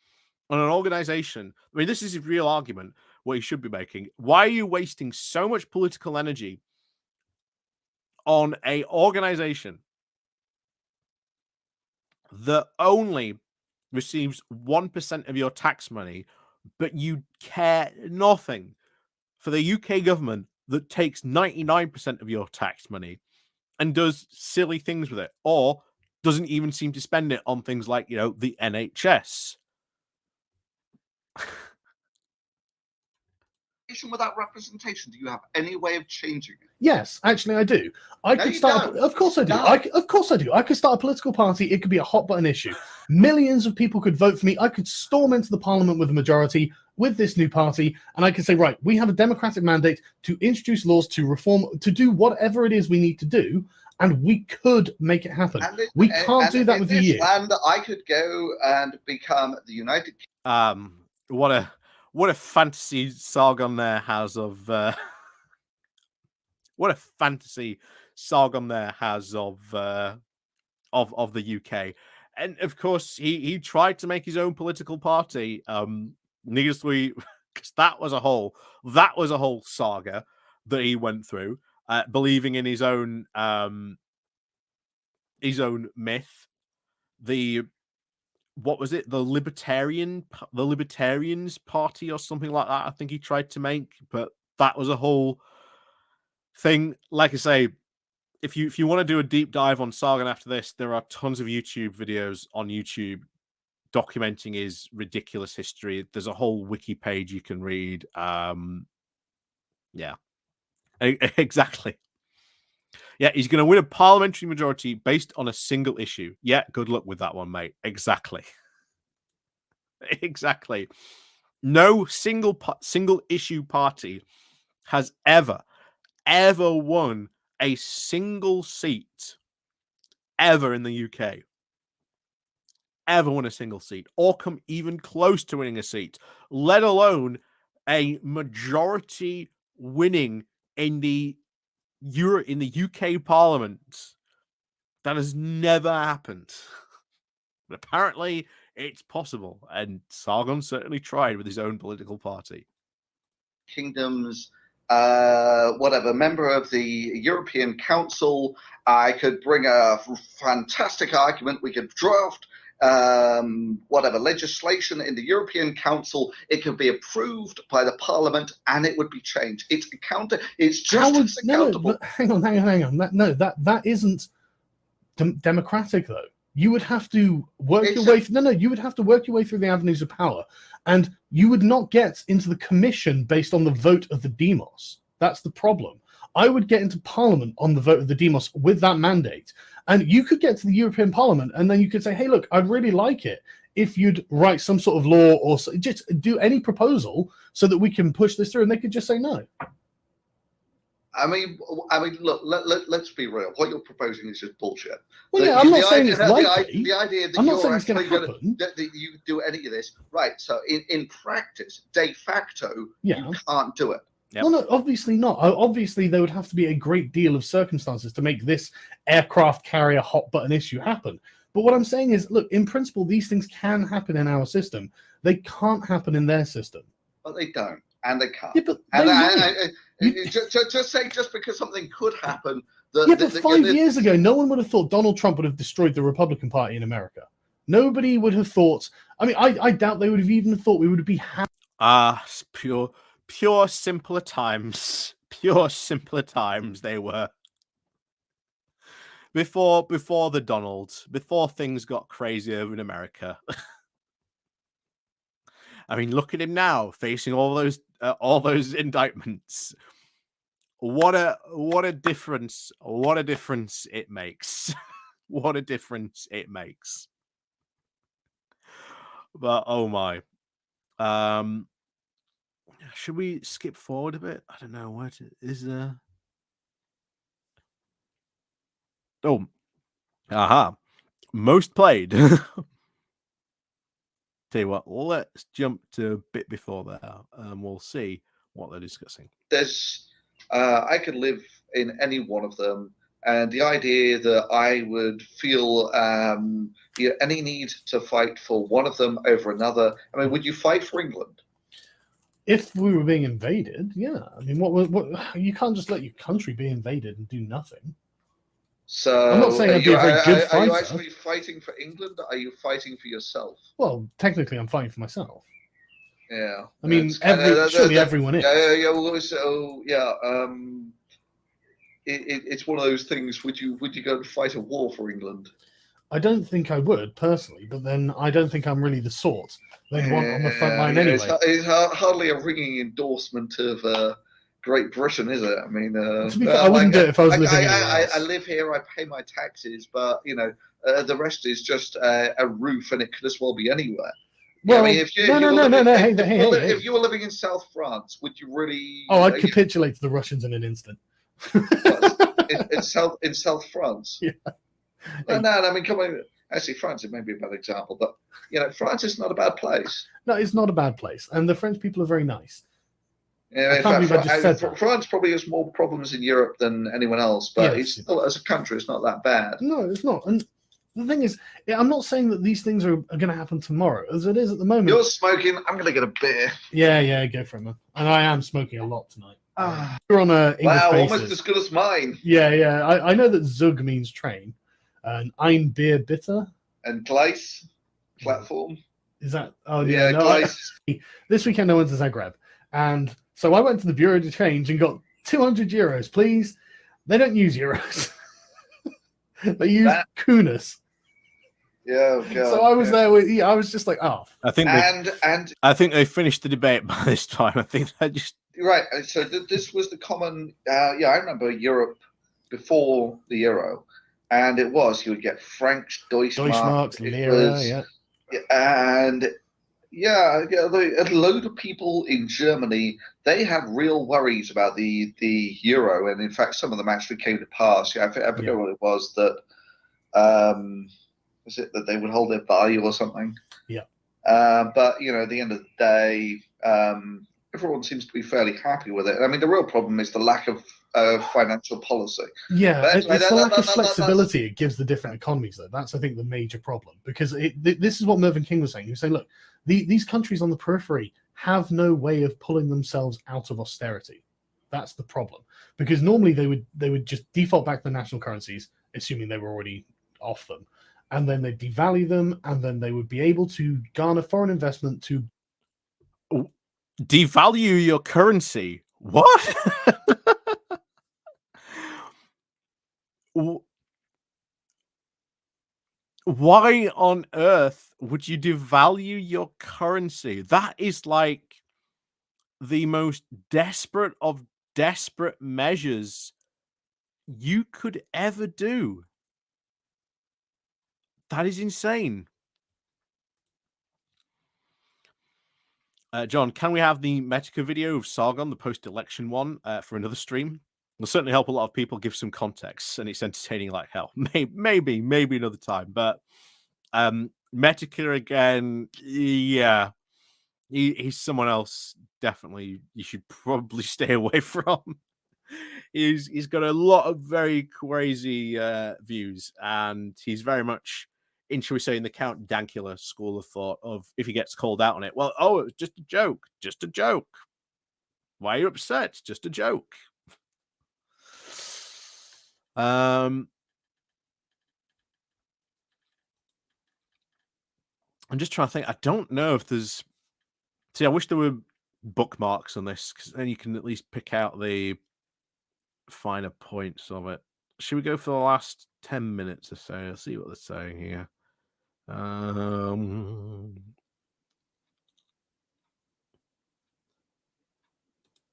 on an organization? I mean, this is his real argument, what he should be making. Why are you wasting so much political energy on an organization that only receives 1% of your tax money, but you care nothing for the UK government that takes 99% of your tax money and does silly things with it, or doesn't even seem to spend it on things like, the NHS? Without representation, do you have any way of changing it? Yes, actually, I do. Of course I do. Of course I do. I could start a political party. It could be a hot button issue. Millions of people could vote for me. I could storm into the parliament with a majority with this new party, and I could say, right, we have a democratic mandate to introduce laws, to reform, to do whatever it is we need to do, and we could make it happen. We can't do that with the EU. And I could go and become the United Kingdom. What a fantasy Sargon there has of what a fantasy Sargon there has of the UK. And of course he tried to make his own political party. Needlessly, because that was a whole saga that he went through, believing in his own myth. What was it? The Libertarians Party or something like that. I think he tried to make, but that was a whole thing. Like I say, if you want to do a deep dive on Sargon after this, there are tons of YouTube videos on YouTube documenting his ridiculous history. There's a whole wiki page you can read. Yeah, exactly. Yeah, he's going to win a parliamentary majority based on a single issue. Yeah, good luck with that one, mate. Exactly. Exactly. No single issue party has ever won a single seat ever in the UK. Ever won a single seat or come even close to winning a seat, let alone a majority winning in the UK Parliament. That has never happened. But apparently it's possible, and Sargon certainly tried with his own political party. Kingdoms, whatever, member of the European Council. I could bring a fantastic argument. We could draft whatever legislation in the European Council, it could be approved by the Parliament and it would be changed. It's just as accountable. But hang on. That isn't democratic though. You would have to work your way. You would have to work your way through the avenues of power, and you would not get into the commission based on the vote of the demos. That's the problem. I would get into Parliament on the vote of the demos with that mandate. And you could get to the European Parliament and then you could say, hey, look, I'd really like it if you'd write some sort of law or just do any proposal so that we can push this through. And they could just say no. I mean, look, let's be real. What you're proposing is just bullshit. Well, I'm not saying it's likely. The idea that I'm not saying it's going to happen. That you do any of this, right? So in practice, de facto, you can't do it. Yep. Well, no, obviously not. Obviously, there would have to be a great deal of circumstances to make this aircraft carrier hot button issue happen. But what I'm saying is, look, in principle, these things can happen in our system. They can't happen in their system. But they don't, and they can't. Yeah, but just because something could happen. 5 years ago, no one would have thought Donald Trump would have destroyed the Republican Party in America. Nobody would have thought. I mean, I doubt they would have even thought we would be. Pure simpler times. Pure simpler times they were. Before the Donalds, before things got crazy over in America. I mean, look at him now, facing all those indictments. What a difference! What a difference it makes! What a difference it makes! But oh my, should we skip forward a bit? I don't know what is there. Oh, aha! Most played. Tell you what, let's jump to a bit before there, and we'll see what they're discussing. I could live in any one of them, and the idea that I would feel any need to fight for one of them over another. I mean, would you fight for England? If we were being invaded, yeah. I mean, what you can't just let your country be invaded and do nothing. So I'm not saying I'd be a very good fighter. Are you actually fighting for England? Or are you fighting for yourself? Well, technically, I'm fighting for myself. Yeah. I mean, surely everyone is. It's one of those things. Would you go and fight a war for England? I don't think I would personally, but then I don't think I'm really the sort they'd want on the front line anyway. It's hardly a ringing endorsement of Great Britain, is it? I mean, to be fair, I wouldn't do it if I was living anywhere else. I live here, I pay my taxes, but the rest is just a roof, and it could as well be anywhere. Well, I mean, if you were living in South France, would you really? Oh, I'd capitulate to the Russians in an instant. in South France. Yeah. No, I mean, come on. Actually, France, it may be a bad example, but France is not a bad place. No, it's not a bad place, and the French people are very nice. Yeah, in fact, France probably has more problems in Europe than anyone else, but it's still, as a country, it's not that bad. No, it's not. And the thing is, I'm not saying that these things are going to happen tomorrow, as it is at the moment. You're smoking. I'm going to get a beer. Yeah, go for it, man. And I am smoking a lot tonight. You're on a English basis. Almost as good as mine. Yeah. I know that Zug means train, and Ein Bier Bitter. And Gleis, platform. Is that? Oh yeah, no. This weekend I went to Zagreb, and so I went to the Bureau de Change and got 200 euros, please. They don't use euros. They use kunas. Yeah. So I was there with. I was just like, oh. I think they finished the debate by this time. I think they just right. So this was the common. I remember Europe before the euro, and it was you would get francs, Deutschmarks, lira, and a load of people in Germany, they had real worries about the euro, and in fact, some of them actually came to pass. I forget what it was that. Was it that they would hold their value or something? Yeah. But at the end of the day, everyone seems to be fairly happy with it. I mean, the real problem is the lack of financial policy. Yeah, it's the lack of flexibility it gives the different economies, though. That's, I think, the major problem. Because this is what Mervyn King was saying. He was saying, look, these countries on the periphery have no way of pulling themselves out of austerity. That's the problem. Because normally they would just default back to the national currencies, assuming they were already off them, and then they devalue them, and then they would be able to garner foreign investment to devalue your currency. What? Why on earth would you devalue your currency? That is like the most desperate of desperate measures you could ever do. That is insane. John, can we have the Medica video of Sargon, the post-election one, for another stream? It'll certainly help a lot of people give some context, and it's entertaining like hell. Maybe another time. But Medica again, yeah, he's someone else. Definitely, you should probably stay away from. He's got a lot of very crazy views, and he's very much in, shall we say, in the Count Dankula school of thought of if he gets called out on it, well, oh, it was just a joke, just a joke. Why are you upset? It's just a joke. I'm just trying to think. I don't know if there's. See, I wish there were bookmarks on this, because then you can at least pick out the finer points of it. Should we go for the last 10 minutes or so? Let's see what they're saying here. There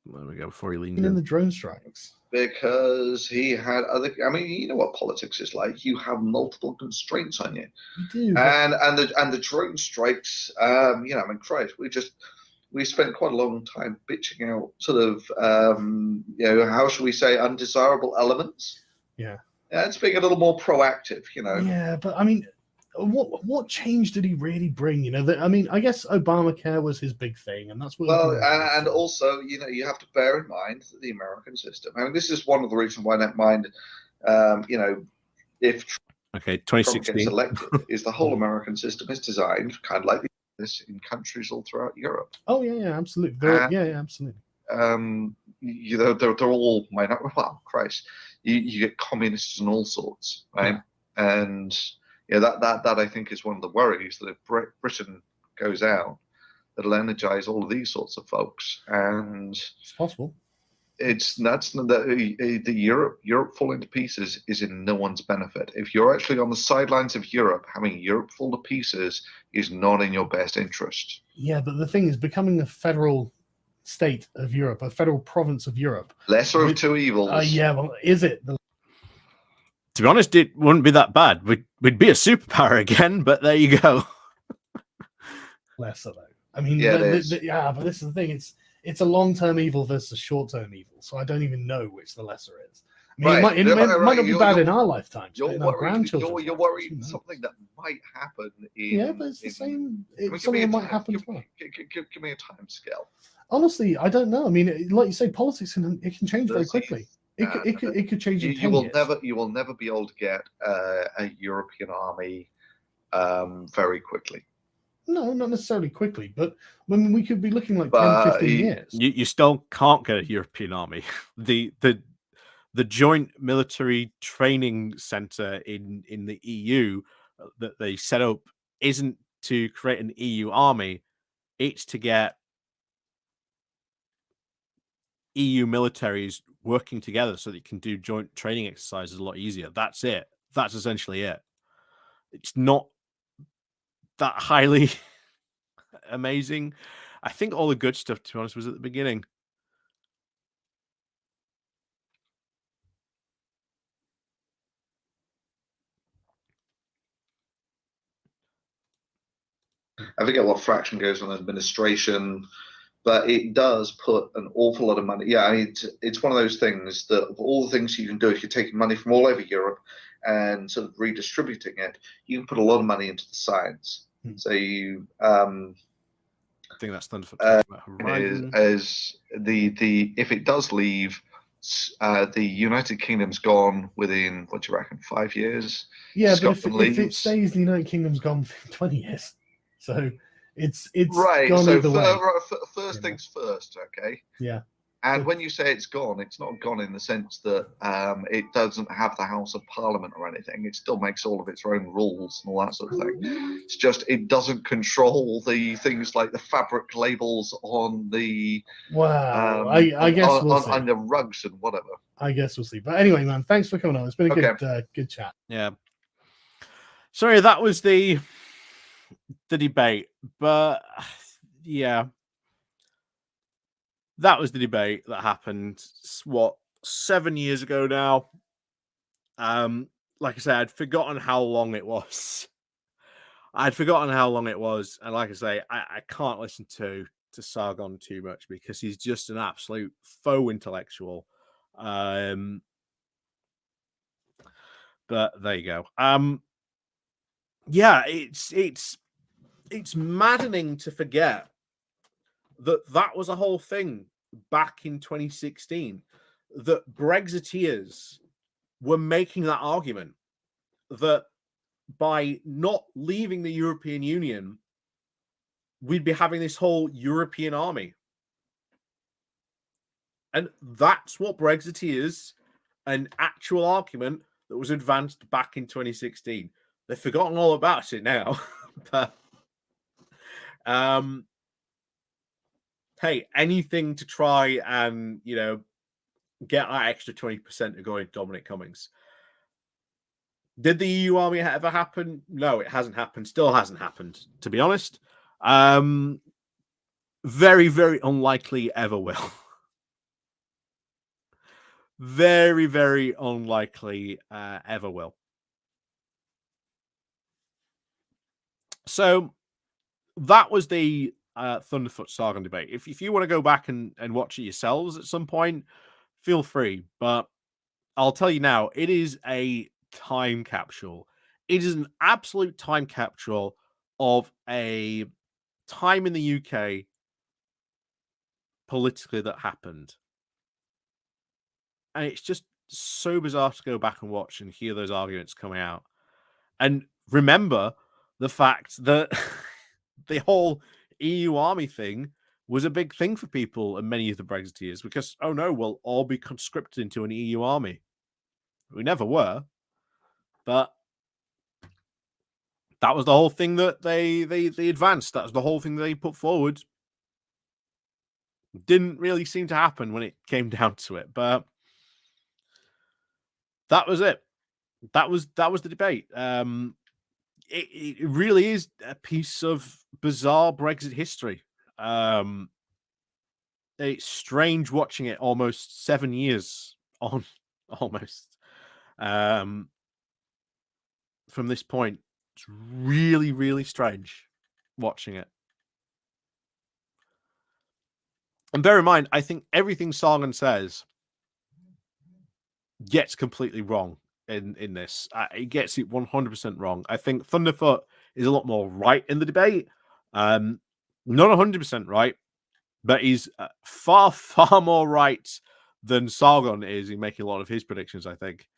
we go. Before he leans in in. the drone strikes. Because he had other. I mean, you know what politics is like. You have multiple constraints on you. You do. And the drone strikes. I mean, Christ, we spent quite a long time bitching out sort of how shall we say, undesirable elements. Yeah. It's being a little more proactive. Yeah, but I mean, what change did he really bring? I mean, I guess Obamacare was his big thing, and that's what. Well, and also, you have to bear in mind that the American system. I mean, this is one of the reasons why I don't mind. If okay, Trump 2016 gets elected, is the whole American system is designed kind of like this in countries all throughout Europe. Oh yeah, absolutely. Absolutely. They're all well, Christ, you get communists and all sorts, right? Yeah. And that I think is one of the worries, that if Britain goes out, it'll energize all of these sorts of folks, and it's possible. The Europe falling to pieces is in no one's benefit. If you're actually on the sidelines of Europe, having Europe fall to pieces is not in your best interest. Yeah, but the thing is, becoming a federal state of Europe, a federal province of Europe, lesser of two evils. Yeah, well, is it? To be honest, it wouldn't be that bad. We'd be a superpower again, but there you go. Lesser though. I mean, yeah, but this is the thing. It's a long-term evil versus a short-term evil, so I don't even know which the lesser is. I mean, right. it might not be bad in our lifetimes. You're worried something that might happen in. But it's the same. Something that might happen as well. Give me a time scale. Honestly, I don't know. I mean, like you say, politics can change very quickly. It could change in 10 years. You will never be able to get a European army very quickly. No, not necessarily quickly, but when we could be looking like 10, 15 years. You still can't get a European army. The joint military training center in the EU that they set up isn't to create an EU army. It's to get EU militaries working together so that you can do joint training exercises a lot easier. That's it. That's essentially it. It's not that highly amazing. I think all the good stuff, to be honest, was at the beginning. I forget what fraction goes on administration, but it does put an awful lot of money. Yeah, I mean, it's one of those things that of all the things you can do if you're taking money from all over Europe and sort of redistributing it, you can put a lot of money into the science. So you, I think that's done for as the if it does leave, the United Kingdom's gone within, what do you reckon, 5 years? Yeah, but if it stays, the United Kingdom's gone for 20 years. So it's right. gone So either way. First things first, okay? Yeah. And when you say it's gone, it's not gone in the sense that it doesn't have the House of Parliament or anything. It still makes all of its own rules and all that sort of thing. It's just it doesn't control the things like the fabric labels on the I guess we'll see. on the rugs and whatever. I guess we'll see. But anyway, man, thanks for coming on. It's been a good chat. Yeah. Sorry, that was the debate, but yeah. That was the debate that happened, 7 years ago now. Like I said, I'd forgotten how long it was. And like I say, I can't listen to Sargon too much because he's just an absolute faux intellectual. But there you go. Yeah, it's maddening to forget that was a whole thing back in 2016, that Brexiteers were making that argument that by not leaving the European Union, we'd be having this whole European army. And that's what Brexiteers, an actual argument that was advanced back in 2016. They've forgotten all about it now. But hey, anything to try and, get that extra 20% to go in Dominic Cummings. Did the EU army ever happen? No, it hasn't happened. Still hasn't happened, to be honest. Very, very unlikely ever will. Very, very unlikely ever will. So that was the Thunderfoot Sargon debate. If you want to go back and watch it yourselves at some point, feel free. But I'll tell you now, it is a time capsule. It is an absolute time capsule of a time in the UK politically that happened. And it's just so bizarre to go back and watch and hear those arguments coming out. And remember the fact that the whole EU army thing was a big thing for people and many of the Brexiteers because, oh no, we'll all be conscripted into an EU army. We never were. But that was the whole thing that they advanced. That was the whole thing they put forward. Didn't really seem to happen when it came down to it, but that was it. That was the debate. It really is a piece of bizarre Brexit history. It's strange watching it almost 7 years on, almost. From this point, it's really, really strange watching it. And bear in mind, I think everything Sargon says gets completely wrong in this. It gets it 100% wrong. I think Thunderfoot is a lot more right in the debate. Not 100% right, but he's far, far more right than Sargon is in making a lot of his predictions, I think.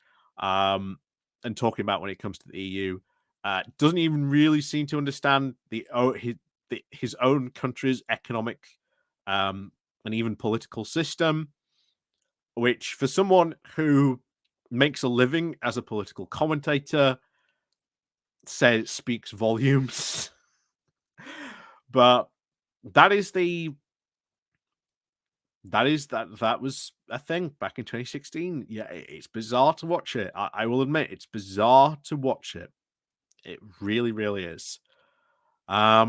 And talking about when it comes to the EU. Doesn't even really seem to understand his own country's economic and even political system, which for someone who makes a living as a political commentator speaks volumes. But that was a thing back in 2016. Yeah, it's bizarre to watch it. I will admit it's bizarre to watch it. It really, really is. I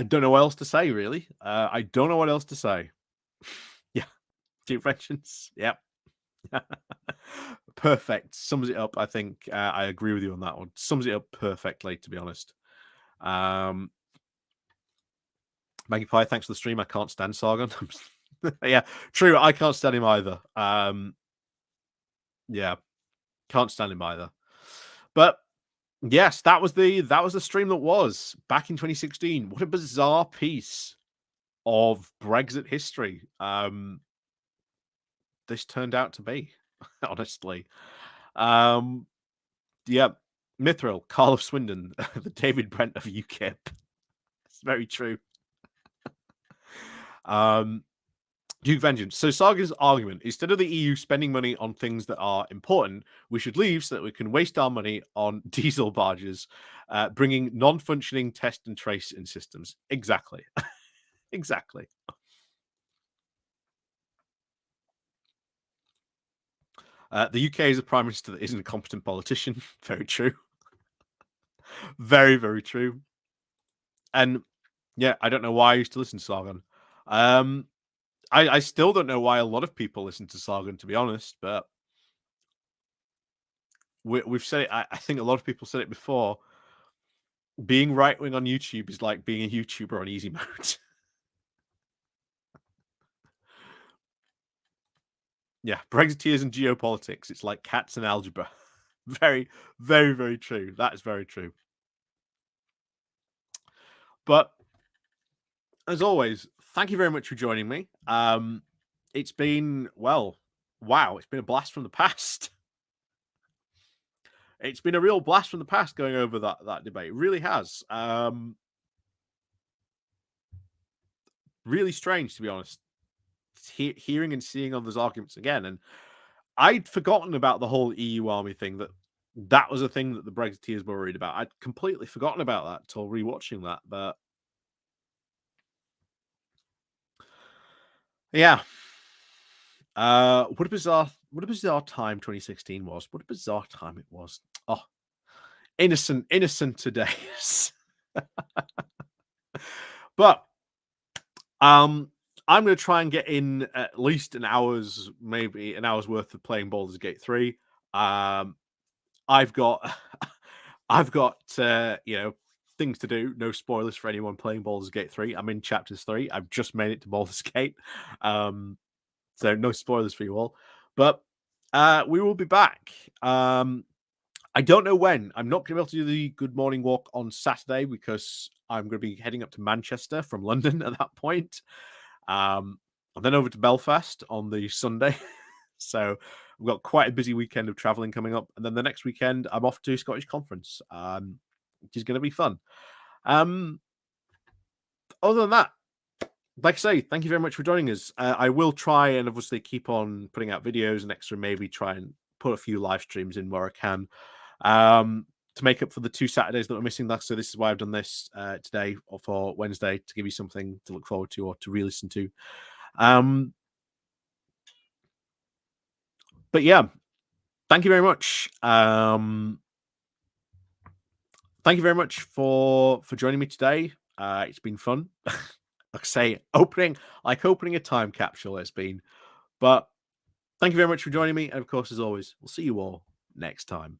don't know what else to say, really. I don't know what else to say. Yeah. Two questions. Yep. Perfect. Sums it up. I think I agree with you on that one. Sums it up perfectly, to be honest. Maggie Pie, thanks for the stream. I can't stand Sargon. Yeah, true. I can't stand him either. Yeah, can't stand him either. But yes, that was the stream that was back in 2016. What a bizarre piece of Brexit history this turned out to be, honestly. Yeah, Mithril, Carl of Swindon, the David Brent of UKIP. It's very true. Duke Vengeance. So Saga's argument, instead of the EU spending money on things that are important, we should leave so that we can waste our money on diesel barges, bringing non-functioning test and trace in systems. Exactly. Exactly. The UK is a prime minister that isn't a competent politician. Very true. Very, very true. And yeah, I don't know why I used to listen to Sargon. I still don't know why a lot of people listen to Sargon, to be honest, but we've said it. I think a lot of people said it before. Being right wing on YouTube is like being a YouTuber on easy mode. Yeah, Brexiteers and geopolitics. It's like cats and algebra. Very, very, very true. That is very true. But as always, thank you very much for joining me. It's been, well, wow, it's been a blast from the past. It's been a real blast from the past going over that debate. It really has. Really strange, to be honest, hearing and seeing all those arguments again. And I'd forgotten about the whole EU army thing, that was a thing that the Brexiteers were worried about. I'd completely forgotten about that till rewatching that. But yeah. What a bizarre time 2016 was. What a bizarre time it was. Oh, innocent days. But I'm going to try and get in at least maybe an hour's worth of playing Baldur's Gate 3. I've got things to do. No spoilers for anyone playing Baldur's Gate 3. I'm in chapters 3. I've just made it to Baldur's Gate. So no spoilers for you all. But we will be back. I don't know when. I'm not going to be able to do the Good Morning Walk on Saturday because I'm going to be heading up to Manchester from London at that point. And then over to Belfast on the Sunday. So I've got quite a busy weekend of traveling coming up. And then the next weekend, I'm off to Scottish Conference, which is going to be fun. Other than that, like I say, thank you very much for joining us. I will try and obviously keep on putting out videos and extra, maybe try and put a few live streams in where I can to make up for the 2 Saturdays that we're missing. So this is why I've done this today or for Wednesday, to give you something to look forward to or to re-listen to. But yeah, thank you very much. Thank you very much for joining me today. It's been fun. Like I say, opening a time capsule it's been. But thank you very much for joining me. And of course, as always, we'll see you all next time.